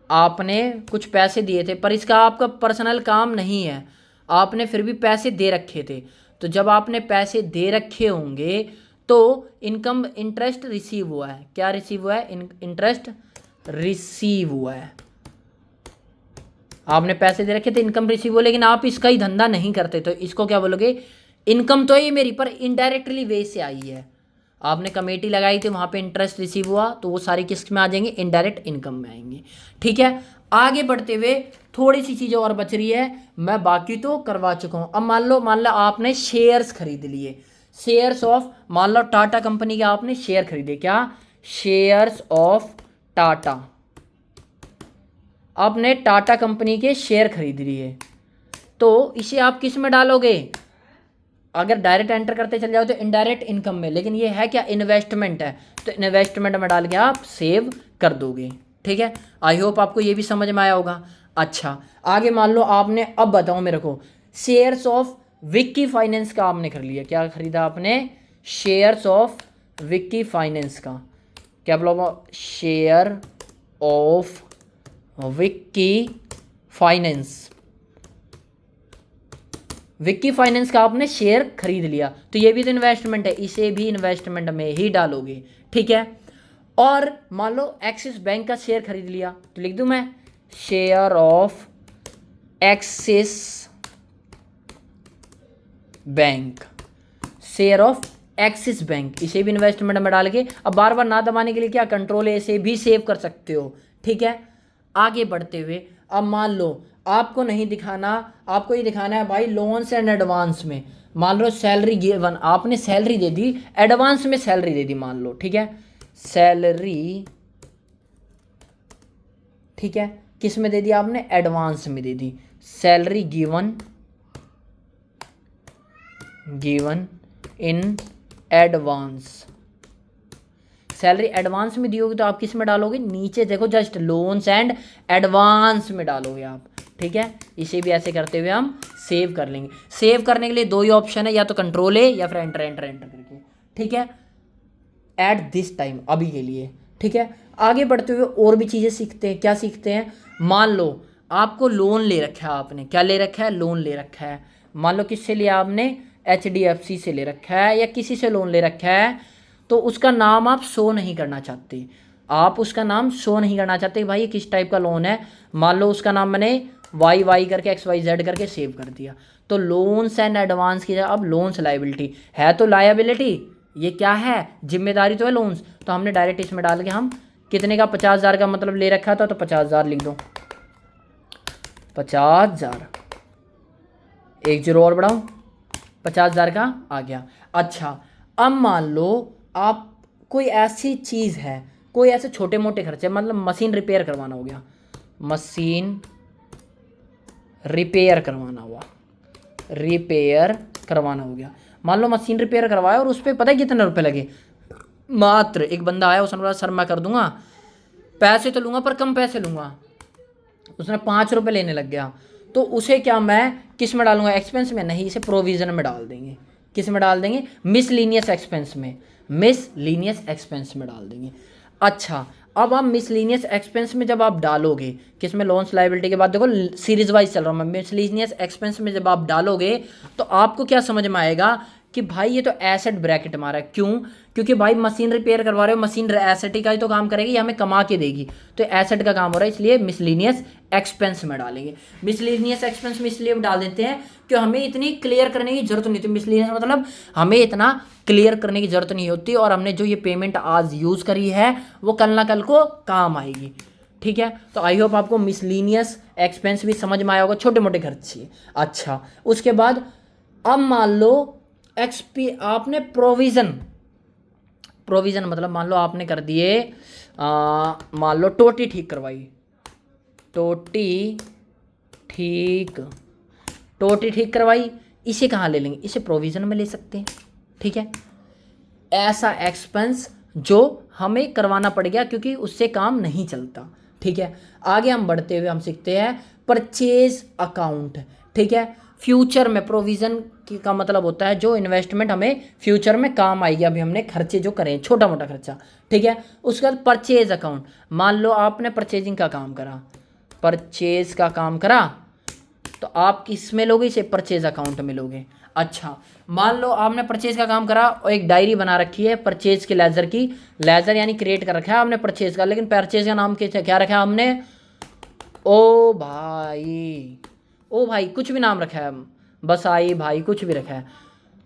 Speaker 1: आपने कुछ पैसे दिए थे पर इसका आपका पर्सनल काम नहीं है, आपने फिर भी पैसे दे रखे थे, तो जब आपने पैसे दे रखे होंगे तो इनकम, इंटरेस्ट रिसीव हुआ है। क्या रिसीव हुआ है? इंटरेस्ट रिसीव हुआ है। आपने पैसे दे रखे थे, इनकम रिसीव हो, लेकिन आप इसका ही धंधा नहीं करते, तो इसको क्या बोलोगे? इनकम तो है मेरी, पर इनडायरेक्टली वे से आई है। आपने कमेटी लगाई थी, वहाँ पे इंटरेस्ट रिसीव हुआ, तो वो सारी किस में आ जाएंगे? इनडायरेक्ट इनकम में आएंगे, ठीक है। आगे बढ़ते हुए थोड़ी सी चीज़ें और बच रही है, मैं बाकी तो करवा चुका हूँ। अब मान लो आपने शेयर्स खरीद लिए, शेयर्स ऑफ, मान लो टाटा कंपनी के आपने शेयर खरीदे। क्या? Shares of Tata. आपने टाटा कंपनी के शेयर खरीद लिए, तो इसे आप किस में डालोगे? अगर डायरेक्ट एंटर करते चल जाओ तो इनडायरेक्ट इनकम में, लेकिन ये है क्या? इन्वेस्टमेंट है, तो इन्वेस्टमेंट में डाल के आप सेव कर दोगे, ठीक है। आई होप आपको ये भी समझ में आया होगा। अच्छा आगे मान लो आपने, अब बताओ मेरे को, शेयर्स ऑफ विक्की फाइनेंस का आपने कर लिया। क्या खरीदा आपने? शेयर्स ऑफ विक्की फाइनेंस का। क्या बोला? Share of Vicky finance, Vicky finance का आपने शेयर खरीद लिया, तो ये भी तो इन्वेस्टमेंट है, इसे भी इन्वेस्टमेंट में ही डालोगे, ठीक है। और मान लो एक्सिस बैंक का शेयर खरीद लिया, तो लिख दूं मैं share of axis bank, share of axis bank, इसे भी इन्वेस्टमेंट में डाल के, अब बार बार ना दबाने के लिए क्या, कंट्रोल ए से भी सेव कर सकते हो, ठीक है। आगे बढ़ते हुए अब मान लो आपको नहीं दिखाना, आपको ये दिखाना है भाई लोन्स एंड एडवांस में। मान लो सैलरी गिवन, आपने सैलरी दे दी, एडवांस में सैलरी दे दी मान लो, ठीक है। सैलरी ठीक है, किस में दे दिया आपने, एडवांस में दे दी। Salary given in advance, salary advance में दी होगी तो आप किस में डालोगे, नीचे देखो जस्ट लोन्स एंड एडवांस में डालोगे आप, ठीक है। इसे भी ऐसे करते हुए हम सेव कर लेंगे। सेव करने के लिए दो ही ऑप्शन है, या तो कंट्रोल ए या फिर एंटर एंटर एंटर करके, ठीक है, एट दिस टाइम, अभी के लिए, ठीक है। आगे बढ़ते हुए और भी चीज़ें सीखते हैं। क्या सीखते हैं, मान लो आपको लोन ले रखा है, आपने क्या ले रखा है, लोन ले रखा है। मान लो किससे लिया आपने, HDFC से ले रखा है या किसी से लोन ले रखा है, तो उसका नाम आप शो नहीं करना चाहते, आप उसका नाम शो नहीं करना चाहते भाई ये किस टाइप का लोन है। मान लो उसका नाम मैंने YY करके XYZ करके सेव कर दिया, तो लोन्स एंड एडवांस की जगह अब लोन्स लाइबिलिटी है, तो लायबिलिटी ये क्या है, जिम्मेदारी तो है लोन्स, तो हमने डायरेक्ट इसमें डाल के हम कितने का, 50,000 का मतलब ले रखा था, तो 50,000 लिख दो, 50,000, एक जीरो और बढ़ाऊँ, 50,000 का आ गया। अच्छा, अब मान लो आप कोई ऐसी चीज़ है, कोई ऐसे छोटे मोटे खर्चे, मतलब मशीन रिपेयर करवाना हो गया, मशीन रिपेयर करवाना हुआ, रिपेयर करवाना हो गया। मान लो मशीन रिपेयर करवाया और उस पर पता है कितने रुपए लगे, मात्र एक बंदा आया, उसने बोला सर मैं कर दूंगा, पैसे तो लूँगा पर कम पैसे लूँगा, उसने 5 रुपये लेने लग गया, तो उसे क्या मैं किस में डालूंगा, एक्सपेंस में नहीं, इसे प्रोविज़न में डाल देंगे। किस में डाल देंगे, मिसलीनियस एक्सपेंस में, मिसलीनियस एक्सपेंस में डाल देंगे। अच्छा, अब आप मिसलीनियस एक्सपेंस में जब आप डालोगे, किस में, लोन्स लायबिलिटी के बाद देखो सीरीज वाइज चल रहा हूँ मैं, मिसलीनियस एक्सपेंस में जब आप डालोगे तो आपको क्या समझ में आएगा कि भाई ये तो एसेट ब्रैकेट मारा है। क्यों, क्योंकि भाई मशीन रिपेयर करवा रहे हो, मशीन एसेट का ही तो काम करेगी, हमें कमा के देगी, तो एसेट का काम हो रहा है, इसलिए मिसलीनियस एक्सपेंस में डालेंगे। मिसलीनियस एक्सपेंस में इसलिए डाल देते हैं कि हमें इतनी क्लियर करने की जरूरत नहीं होती, मिसलीनियस मतलब हमें इतना क्लियर करने की जरूरत नहीं होती, और हमने जो ये पेमेंट आज यूज़ करी है वो कल ना कल को काम आएगी, ठीक है। तो आई होप आपको मिसलीनियस एक्सपेंस भी समझ में आया होगा, छोटे मोटे खर्चे। अच्छा, उसके बाद अब मान लो आपने प्रोविज़न मतलब मान लो आपने कर दिए, मान लो टोटी ठीक करवाई, टोटी ठीक करवाई, इसे कहाँ ले लेंगे, इसे प्रोविज़न में ले सकते हैं, ठीक है। ऐसा एक्सपेंस जो हमें करवाना पड़ गया क्योंकि उससे काम नहीं चलता, ठीक है। आगे हम बढ़ते हुए हम सीखते हैं परचेज अकाउंट, ठीक है। फ्यूचर में प्रोविज़न का मतलब होता है जो इन्वेस्टमेंट हमें फ्यूचर में काम आएगी, अभी हमने खर्चे जो करें छोटा मोटा खर्चा, ठीक है। उसके बाद परचेज अकाउंट, मान लो आपने परचेजिंग का काम करा, परचेज का काम करा, तो आप किस में लोगे, इसे परचेज अकाउंट में लोगे। अच्छा, मान लो आपने परचेज का काम करा और एक डायरी बना रखी है परचेज के लेजर की, लेजर यानी क्रिएट कर रखा है आपने परचेज का, लेकिन परचेज का नाम क्या रखा है हमने, ओ भाई कुछ भी नाम रखा है, बस आई भाई कुछ भी रखा है,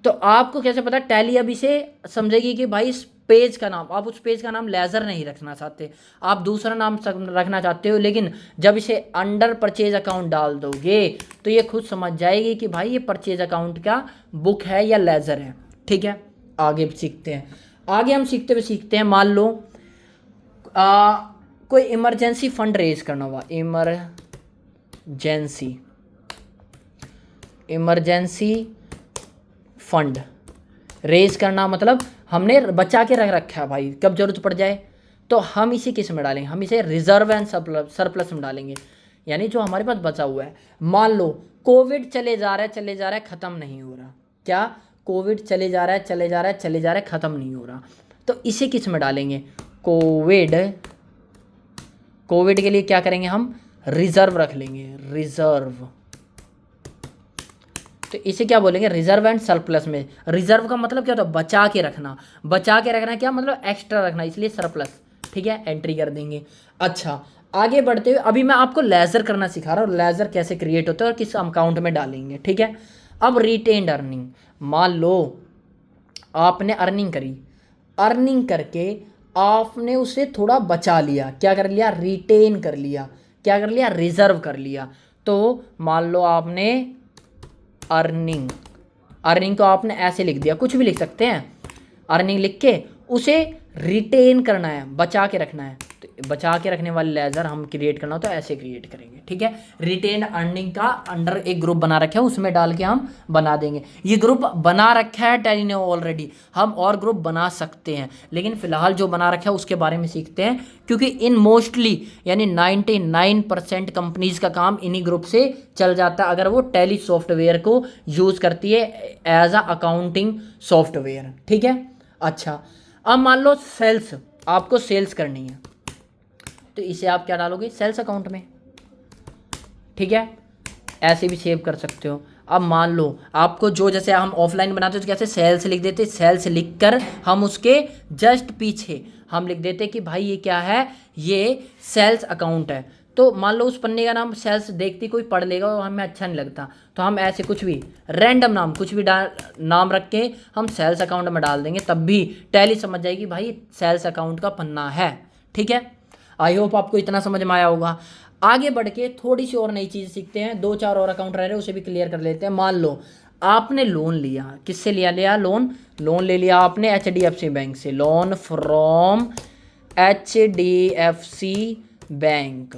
Speaker 1: तो आपको कैसे पता, टैली अब इसे समझेगी कि भाई इस पेज का नाम, आप उस पेज का नाम लेजर नहीं रखना चाहते, आप दूसरा नाम रखना चाहते हो, लेकिन जब इसे अंडर परचेज अकाउंट डाल दोगे तो ये खुद समझ जाएगी कि भाई ये परचेज अकाउंट का बुक है या लेजर है, ठीक है। आगे सीखते हैं, आगे हम सीखते हैं मान लो कोई इमरजेंसी फंड रेज करना हुआ, इमरजेंसी फंड रेज करना, मतलब हमने बचा के रख रखा है भाई, कब जरूरत पड़ जाए, तो हम इसे किस में डालेंगे, हम इसे रिजर्व एंड सरप्लस में डालेंगे, यानी जो हमारे पास बचा हुआ है। मान लो कोविड चले जा रहा है ख़त्म नहीं हो रहा, क्या, कोविड चले जा रहा है ख़त्म नहीं हो रहा, तो इसे किस में डालेंगे, कोविड के लिए क्या करेंगे हम, रिजर्व रख लेंगे, रिजर्व, तो इसे क्या बोलेंगे, रिजर्व एंड सरप्लस में। रिजर्व का मतलब क्या होता है, बचा के रखना क्या मतलब एक्स्ट्रा रखना, इसलिए सरप्लस, ठीक है, एंट्री कर देंगे। अच्छा, आगे बढ़ते हुए अभी मैं आपको लेजर करना सिखा रहा हूँ, लेजर कैसे क्रिएट होता है और किस अकाउंट में डालेंगे, ठीक है। अब रिटेन्ड अर्निंग, मान लो आपने अर्निंग करके आपने उसे थोड़ा बचा लिया, क्या कर लिया, रिटेन कर लिया, क्या कर लिया, रिजर्व कर लिया, तो मान लो आपने अर्निंग को आपने ऐसे लिख दिया, कुछ भी लिख सकते हैं, अर्निंग लिख के उसे रिटेन करना है, बचा के रखना है, तो बचा के रखने वाले लेजर हम क्रिएट करना हो तो ऐसे क्रिएट करेंगे, ठीक है। रिटेन अर्निंग का अंडर एक ग्रुप बना रखा है, उसमें डाल के हम बना देंगे। ये ग्रुप बना रखा है टैली ने ऑलरेडी, हम और ग्रुप बना सकते हैं, लेकिन फिलहाल जो बना रखा है उसके बारे में सीखते हैं, क्योंकि इन मोस्टली यानी 99% कंपनीज का काम इन्हीं ग्रुप से चल जाता है अगर वो टैली सॉफ्टवेयर को यूज़ करती है एज अ अकाउंटिंग सॉफ्टवेयर, ठीक है। अच्छा, अब मान लो सेल्स, आपको सेल्स करनी है तो इसे आप क्या डालोगे, सेल्स अकाउंट में, ठीक है। ऐसे भी सेव कर सकते हो। अब मान लो आपको जो, जैसे हम ऑफलाइन बनाते तो कैसे सेल्स लिख देते, सेल्स लिख कर हम उसके जस्ट पीछे हम लिख देते कि भाई ये क्या है, ये सेल्स अकाउंट है। तो मान लो उस पन्ने का नाम सेल्स देखती कोई पढ़ लेगा और हमें अच्छा नहीं लगता, तो हम ऐसे कुछ भी रैंडम नाम कुछ भी नाम रख के हम सेल्स अकाउंट में डाल देंगे, तब भी टैली समझ जाएगी भाई सेल्स अकाउंट का पन्ना है, ठीक है। आई होप आपको इतना समझ में आया होगा। आगे बढ़ के थोड़ी सी और नई चीज़ सीखते हैं, 2-4 और अकाउंट रह रहे हैं उसे भी क्लियर कर लेते हैं। मान लो आपने लोन लिया, किससे लिया लोन ले लिया आपने HDFC बैंक से, loan from HDFC bank.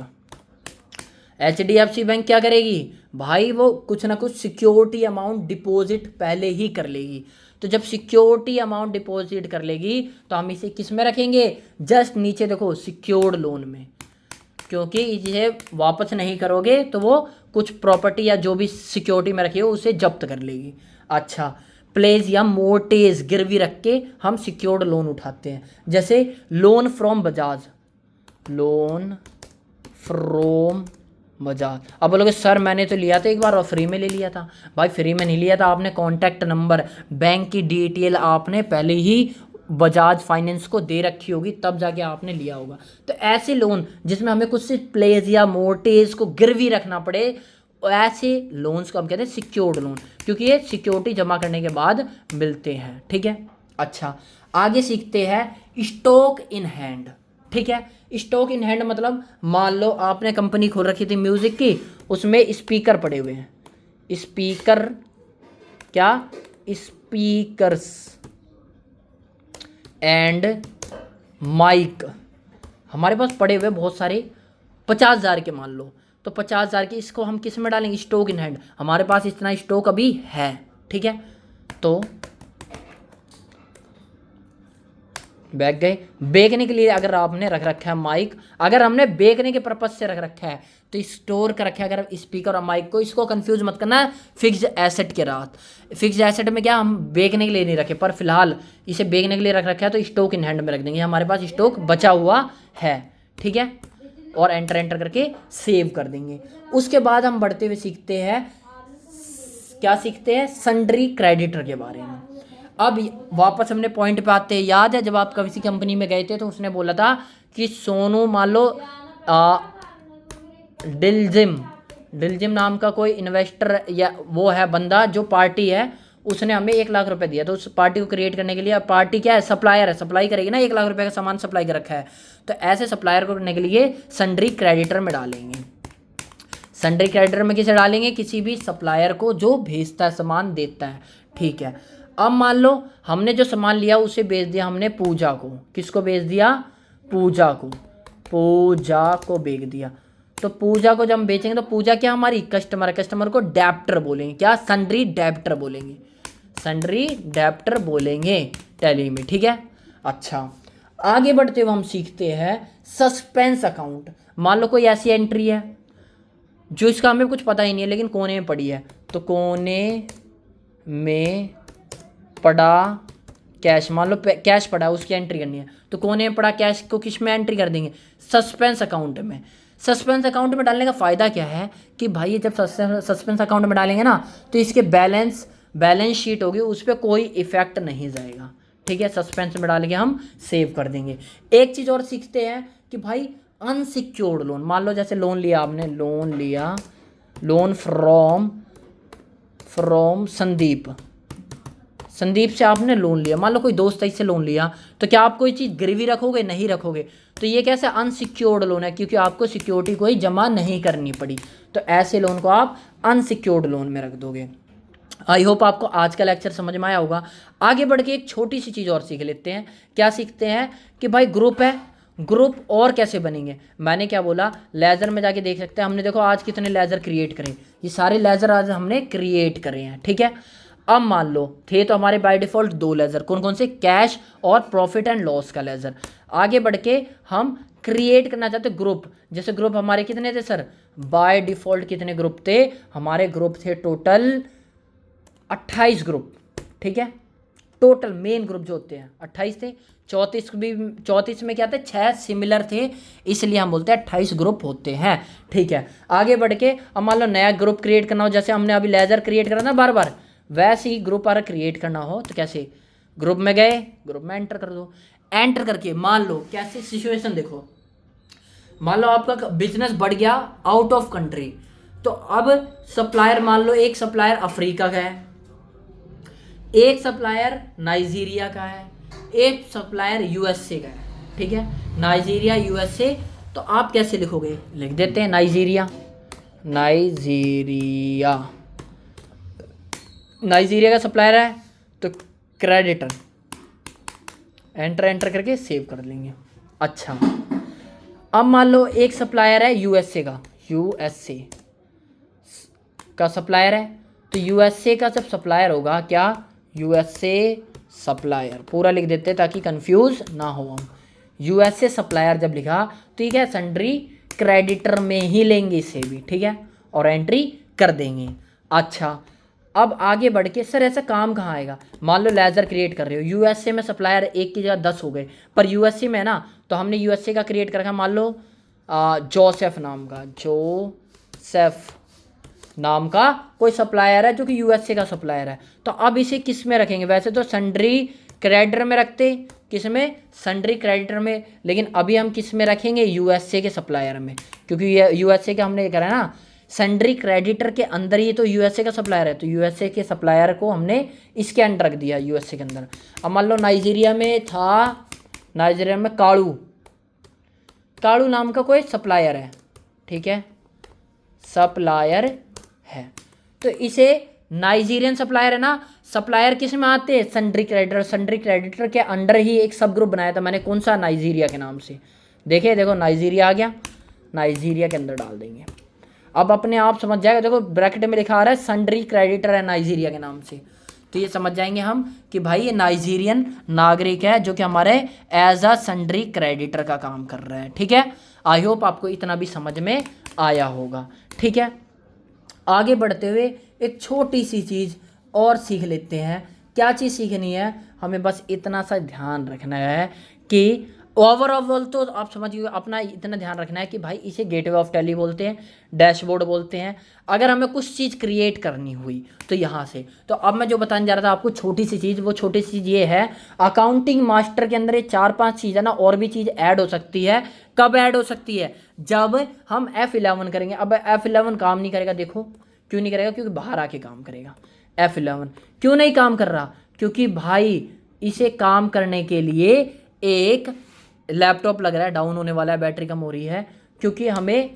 Speaker 1: HDFC bank क्या करेगी भाई, वो कुछ ना कुछ सिक्योरिटी अमाउंट डिपॉजिट पहले ही कर लेगी। तो जब सिक्योरिटी अमाउंट डिपॉजिट कर लेगी तो हम इसे किस में रखेंगे, जस्ट नीचे देखो सिक्योर्ड लोन में, क्योंकि इसे वापस नहीं करोगे तो वो कुछ प्रॉपर्टी या जो भी सिक्योरिटी में रखी हो उसे जब्त कर लेगी। अच्छा, प्लेज या मोर्टेज गिरवी रख के हम सिक्योर्ड लोन उठाते हैं, जैसे loan from Bajaj, loan from Bajaj. अब बोलोगे सर मैंने तो लिया था एक बार और फ्री में ले लिया था। भाई फ्री में नहीं लिया था, आपने कॉन्टैक्ट नंबर, बैंक की डिटेल आपने पहले ही बजाज फाइनेंस को दे रखी होगी, तब जाके आपने लिया होगा। तो ऐसे लोन जिसमें हमें कुछ से प्लेज या मोर्टेज को गिरवी रखना पड़े, ऐसे लोन्स को हम कहते हैं सिक्योर्ड लोन, क्योंकि ये सिक्योरिटी जमा करने के बाद मिलते हैं, ठीक है। अच्छा, आगे सीखते हैं स्टॉक इन हैंड, ठीक है। स्टॉक इन हैंड मतलब मान लो आपने कंपनी खोल रखी थी म्यूजिक की, उसमें स्पीकर पड़े हुए हैं, स्पीकर क्या, स्पीकर्स एंड माइक हमारे पास पड़े हुए बहुत सारे, 50,000 के मान लो, तो 50,000 के इसको हम किस में डालेंगे, स्टॉक इन हैंड। हमारे पास इतना स्टॉक अभी है, ठीक है। तो बैग गए, बेचने के लिए अगर आपने रख रखा है माइक, अगर हमने बेचने के पर्पज से रख रखा है तो स्टोर कर रखा है अगर स्पीकर और माइक को, इसको कंफ्यूज मत करना है फिक्स एसेट के रात। फिक्स एसेट में क्या हम बेचने के लिए नहीं रखे, पर फिलहाल इसे बेचने के लिए रख रखा है तो स्टॉक इन हैंड में रख देंगे, हमारे पास स्टॉक बचा हुआ है, ठीक है। और एंटर करके सेव कर देंगे। उसके बाद हम बढ़ते हुए सीखते हैं, क्या सीखते हैं, सन्ड्री क्रेडिटर के बारे में। अब वापस हमने पॉइंट पे आते हैं, याद है जब आप किसी कंपनी में गए थे तो उसने बोला था कि सोनू मान लो डिलजिम नाम का कोई इन्वेस्टर या वो है बंदा जो पार्टी है, उसने हमें 1 लाख रुपए दिया, तो उस पार्टी को क्रिएट करने के लिए, पार्टी क्या है, सप्लायर है, सप्लाई करेगी ना, 1 लाख रुपए का सामान सप्लाई कर रखा है, तो ऐसे सप्लायर को करने के लिए सन्ड्री क्रेडिटर में डालेंगे। सन्ड्री क्रेडिटर में किसे डालेंगे, किसी भी सप्लायर को जो भेजता है सामान देता है, ठीक है। अब मान लो हमने जो सामान लिया उसे बेच दिया हमने पूजा को, किसको बेच दिया, पूजा को बेच दिया। तो पूजा को जब हम बेचेंगे तो पूजा क्या हमारी कस्टमर है, कस्टमर को डेप्टर बोलेंगे, क्या, सन्ड्री डेप्टर बोलेंगे, सन्ड्री डेप्टर बोलेंगे टैली में, ठीक है। अच्छा, आगे बढ़ते हुए हम सीखते हैं सस्पेंस अकाउंट। मान लो कोई ऐसी एंट्री है जो इसका हमें कुछ पता ही नहीं है लेकिन कोने में पड़ी है, तो कोने में पड़ा कैश, मान लो कैश पड़ा उसकी एंट्री करनी है, तो कोने में पड़ा कैश को किस में एंट्री कर देंगे, सस्पेंस अकाउंट में। सस्पेंस अकाउंट में डालने का फ़ायदा क्या है कि भाई ये जब सस्पेंस अकाउंट में डालेंगे ना तो इसके बैलेंस शीट होगी उस पर कोई इफेक्ट नहीं जाएगा, ठीक है। सस्पेंस में डाल के हम सेव कर देंगे। एक चीज़ और सीखते हैं कि भाई अनसिक्योर्ड लोन, मान लो जैसे लोन लिया आपने, लोन फ्रॉम संदीप से आपने लोन लिया, मान लो कोई दोस्त है इससे लोन लिया, तो क्या आप कोई चीज़ गिरवी रखोगे, नहीं रखोगे, तो ये कैसे अनसिक्योर्ड लोन है, क्योंकि आपको सिक्योरिटी कोई जमा नहीं करनी पड़ी, तो ऐसे लोन को आप अनसिक्योर्ड लोन में रख दोगे। आई होप आपको आज का लेक्चर समझ में आया होगा। आगे बढ़ के एक छोटी सी चीज़ और सीख लेते हैं, क्या सीखते हैं कि भाई ग्रुप है, ग्रुप और कैसे बनेंगे, मैंने क्या बोला, लेज़र में जाके देख सकते हैं। हमने देखो आज कितने लेज़र क्रिएट करे, ये सारे लेज़र आज हमने क्रिएट करे हैं, ठीक है। अब मान लो थे तो हमारे बाय डिफ़ॉल्ट 2 लेज़र, कौन कौन से, कैश और प्रॉफिट एंड लॉस का लेज़र। आगे बढ़ के हम क्रिएट करना चाहते ग्रुप, जैसे ग्रुप हमारे कितने थे सर, बाय डिफ़ॉल्ट कितने ग्रुप थे हमारे, ग्रुप थे टोटल 28 ग्रुप, ठीक है। टोटल मेन ग्रुप जो होते हैं 28 थे, 34 में क्या थे, 6 सिमिलर थे, इसलिए हम बोलते हैं 28 ग्रुप होते हैं, ठीक है। आगे बढ़ के अब मान लो नया ग्रुप क्रिएट करना हो, जैसे हमने अभी लेज़र क्रिएट करा ना बार बार, वैसे ही ग्रुप अगर क्रिएट करना हो तो कैसे, ग्रुप में गए, ग्रुप में एंटर कर दो। एंटर करके मान लो कैसे सिचुएशन देखो, मान लो आपका बिजनेस बढ़ गया आउट ऑफ कंट्री, तो अब सप्लायर मान लो एक सप्लायर अफ्रीका का है, एक सप्लायर नाइजीरिया का है, एक सप्लायर यूएसए का है, ठीक है। नाइजीरिया यूएसए, तो आप कैसे लिखोगे, लिख देते हैं नाइजीरिया, नाइजीरिया, नाइजीरिया का सप्लायर है तो क्रेडिटर, एंटर करके सेव कर लेंगे। अच्छा अब मान लो एक सप्लायर है यूएसए का, यूएसए का सप्लायर है, तो यूएसए का जब सप्लायर होगा क्या, यूएसए सप्लायर पूरा लिख देते हैं ताकि कंफ्यूज ना हो हम। यूएसए सप्लायर जब लिखा तो ठीक है, सन्ड्री क्रेडिटर में ही लेंगे इसे भी, ठीक है, और एंट्री कर देंगे। अच्छा अब आगे बढ़ के सर ऐसा काम कहाँ आएगा, मान लो लेज़र क्रिएट कर रहे हो, यूएसए में सप्लायर एक की जगह 10 हो गए, पर यूएसए में है ना, तो हमने यूएसए का क्रिएट कर रखा, मान लो जोसेफ नाम का, जोसेफ नाम का कोई सप्लायर है जो कि यूएसए का सप्लायर है, तो अब इसे किस में रखेंगे, वैसे तो सन्ड्री क्रेडिटर में रखते, किस में, सन्ड्री क्रेडिटर में, लेकिन अभी हम किस में रखेंगे, यूएसए के सप्लायर में, क्योंकि ये यूएसए का हमने करा है ना, सन्ड्री क्रेडिटर के अंदर ही तो यूएसए का सप्लायर है, तो यूएसए के सप्लायर को हमने इसके अंदर रख दिया, यूएसए के अंदर। अब मान लो नाइजीरिया में था, नाइजीरिया में काड़ू, काड़ू नाम का कोई सप्लायर है, ठीक है, सप्लायर है, तो इसे नाइजीरियन सप्लायर है ना, सप्लायर किस में आते हैं, सन्ड्री क्रेडिटर, सन्ड्री क्रेडिटर के अंडर ही एक सब ग्रुप बनाया था मैंने, कौन सा, नाइजीरिया के नाम से, देखिए देखो नाइजीरिया आ गया, नाइजीरिया के अंदर डाल देंगे। अब अपने आप समझ जाएगा, देखो ब्रैकेट में लिखा आ रहा है सन्ड्री क्रेडिटर है नाइजीरिया के नाम से, तो ये समझ जाएंगे हम कि भाई ये नाइजीरियन नागरिक है जो कि हमारे एज अ सन्ड्री क्रेडिटर का काम कर रहा है, ठीक है। आई होप आपको इतना भी समझ में आया होगा, ठीक है। आगे बढ़ते हुए एक छोटी सी चीज़ और सीख लेते हैं, क्या चीज़ सीखनी है हमें, बस इतना सा ध्यान रखना है कि ओवरऑल तो आप समझिए, अपना इतना ध्यान रखना है कि भाई इसे गेटवे ऑफ टैली बोलते हैं, डैशबोर्ड बोलते हैं। अगर हमें कुछ चीज़ क्रिएट करनी हुई तो यहाँ से, तो अब मैं जो बताने जा रहा था आपको छोटी सी चीज़, वो छोटी सी चीज़ ये है, अकाउंटिंग मास्टर के अंदर ये 4-5 चीज़ है ना, और भी चीज़ ऐड हो सकती है। कब ऐड हो सकती है, जब हम F11 करेंगे। अब F11 काम नहीं करेगा, देखो क्यों नहीं करेगा, क्योंकि बाहर आके काम करेगा। F11 क्यों नहीं काम कर रहा, क्योंकि भाई इसे काम करने के लिए एक लैपटॉप लग रहा है, डाउन होने वाला है, बैटरी कम हो रही है, क्योंकि हमें,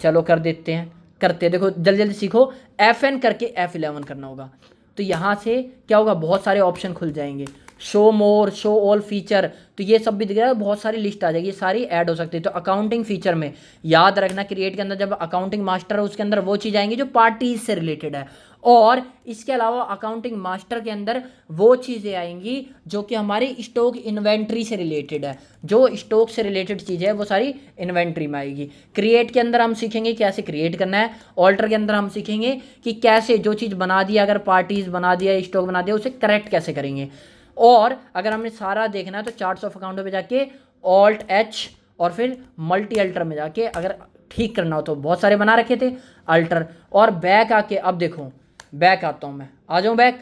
Speaker 1: चलो कर देते हैं, करते देखो जल्दी जल्दी सीखो, FN करके F11 करना होगा, तो यहाँ से क्या होगा, बहुत सारे ऑप्शन खुल जाएंगे, शो मोर, शो ऑल फीचर, तो ये सब भी दिख रहा है, बहुत सारी लिस्ट आ जाएगी, सारी ऐड हो सकती है। तो अकाउंटिंग फीचर में याद रखना, क्रिएट के अंदर जब अकाउंटिंग मास्टर है उसके अंदर वो चीज़ आएंगी जो पार्टीज से रिलेटेड है, और इसके अलावा अकाउंटिंग मास्टर के अंदर वो चीज़ें आएंगी जो कि हमारी स्टॉक इन्वेंट्री से रिलेटेड है, जो स्टॉक से रिलेटेड चीज़ें है वो सारी इन्वेंट्री में आएगी। क्रिएट के अंदर हम सीखेंगे कैसे क्रिएट करना है, ऑल्टर के अंदर हम सीखेंगे कि कैसे जो चीज़ बना दिया, अगर पार्टीज बना दिया, स्टॉक बना दिया, उसे करेक्ट कैसे करेंगे। और अगर हमने सारा देखना है तो चार्ट्स ऑफ अकाउंट पे जाके Alt-H और फिर मल्टी अल्टर में जाके अगर ठीक करना हो तो बहुत सारे बना रखे थे अल्टर, और बैक आके, अब देखो बैक आता हूँ मैं, आ जाऊँ बैक,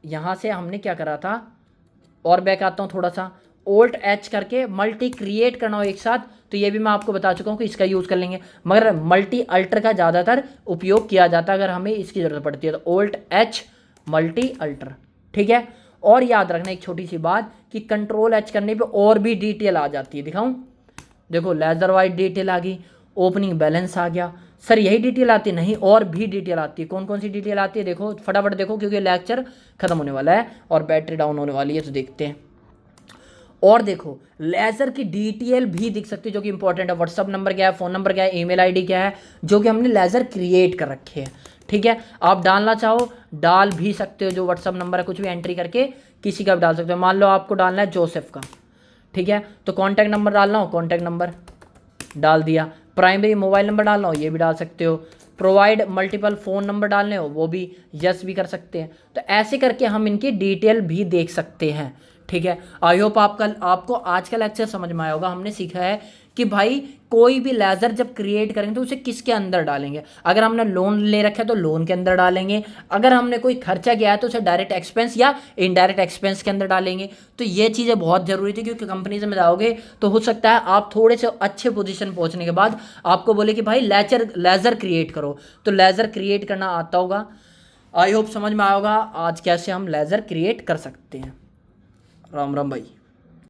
Speaker 1: यहाँ से हमने क्या करा था, और बैक आता हूँ थोड़ा सा, Alt-H करके मल्टी क्रिएट करना हो एक साथ, तो ये भी मैं आपको बता चुका हूँ कि इसका यूज़ कर लेंगे, मगर मल्टी अल्टर का ज़्यादातर उपयोग किया जाता है अगर हमें इसकी ज़रूरत पड़ती है, तो Alt-H मल्टी अल्टर, ठीक है। और याद रखना एक छोटी सी बात कि Ctrl-H करने पे और भी डिटेल आ जाती है, दिखाऊं, देखो लेजर वाइड डिटेल आ गई, ओपनिंग बैलेंस आ गया, सर यही डिटेल आती नहीं, और भी डिटेल आती है। कौन कौन सी डिटेल आती है, देखो फटाफट देखो, क्योंकि लेक्चर खत्म होने वाला है और बैटरी डाउन होने वाली है, तो देखते हैं। और देखो लेज़र की डिटेल भी दिख सकती है जो कि इंपॉर्टेंट है। व्हाट्सअप नंबर क्या है, फ़ोन नंबर क्या है, ईमेल आईडी क्या है, जो कि हमने लेज़र क्रिएट कर रखे हैं। ठीक है, आप डालना चाहो डाल भी सकते हो, जो व्हाट्सअप नंबर है कुछ भी एंट्री करके किसी का भी डाल सकते हो। मान लो आपको डालना है जोसेफ का, ठीक है, तो कॉन्टैक्ट नंबर डालना हो कॉन्टैक्ट नंबर डाल दिया, प्राइमरी मोबाइल नंबर डालना हो ये भी डाल सकते हो, प्रोवाइड मल्टीपल फ़ोन नंबर डालने हो वो भी यस भी कर सकते हैं। तो ऐसे करके हम इनकी डिटेल भी देख सकते हैं। ठीक है, आई होप आपको आज का लेक्चर समझ में आया होगा। हमने सीखा है कि भाई कोई भी लेज़र जब क्रिएट करेंगे तो उसे किसके अंदर डालेंगे। अगर हमने लोन ले रखा है तो लोन के अंदर डालेंगे, अगर हमने कोई खर्चा किया है तो उसे डायरेक्ट एक्सपेंस या इनडायरेक्ट एक्सपेंस के अंदर डालेंगे। तो ये चीज़ें बहुत ज़रूरी थी, क्योंकि कंपनीज में जाओगे तो हो सकता है आप थोड़े से अच्छे पोजीशन पहुंचने के बाद आपको बोले कि भाई लेज़र क्रिएट करो, तो लेज़र क्रिएट करना आता होगा। आई होप समझ में आया होगा आज कैसे हम लेज़र क्रिएट कर सकते हैं। राम राम भाई।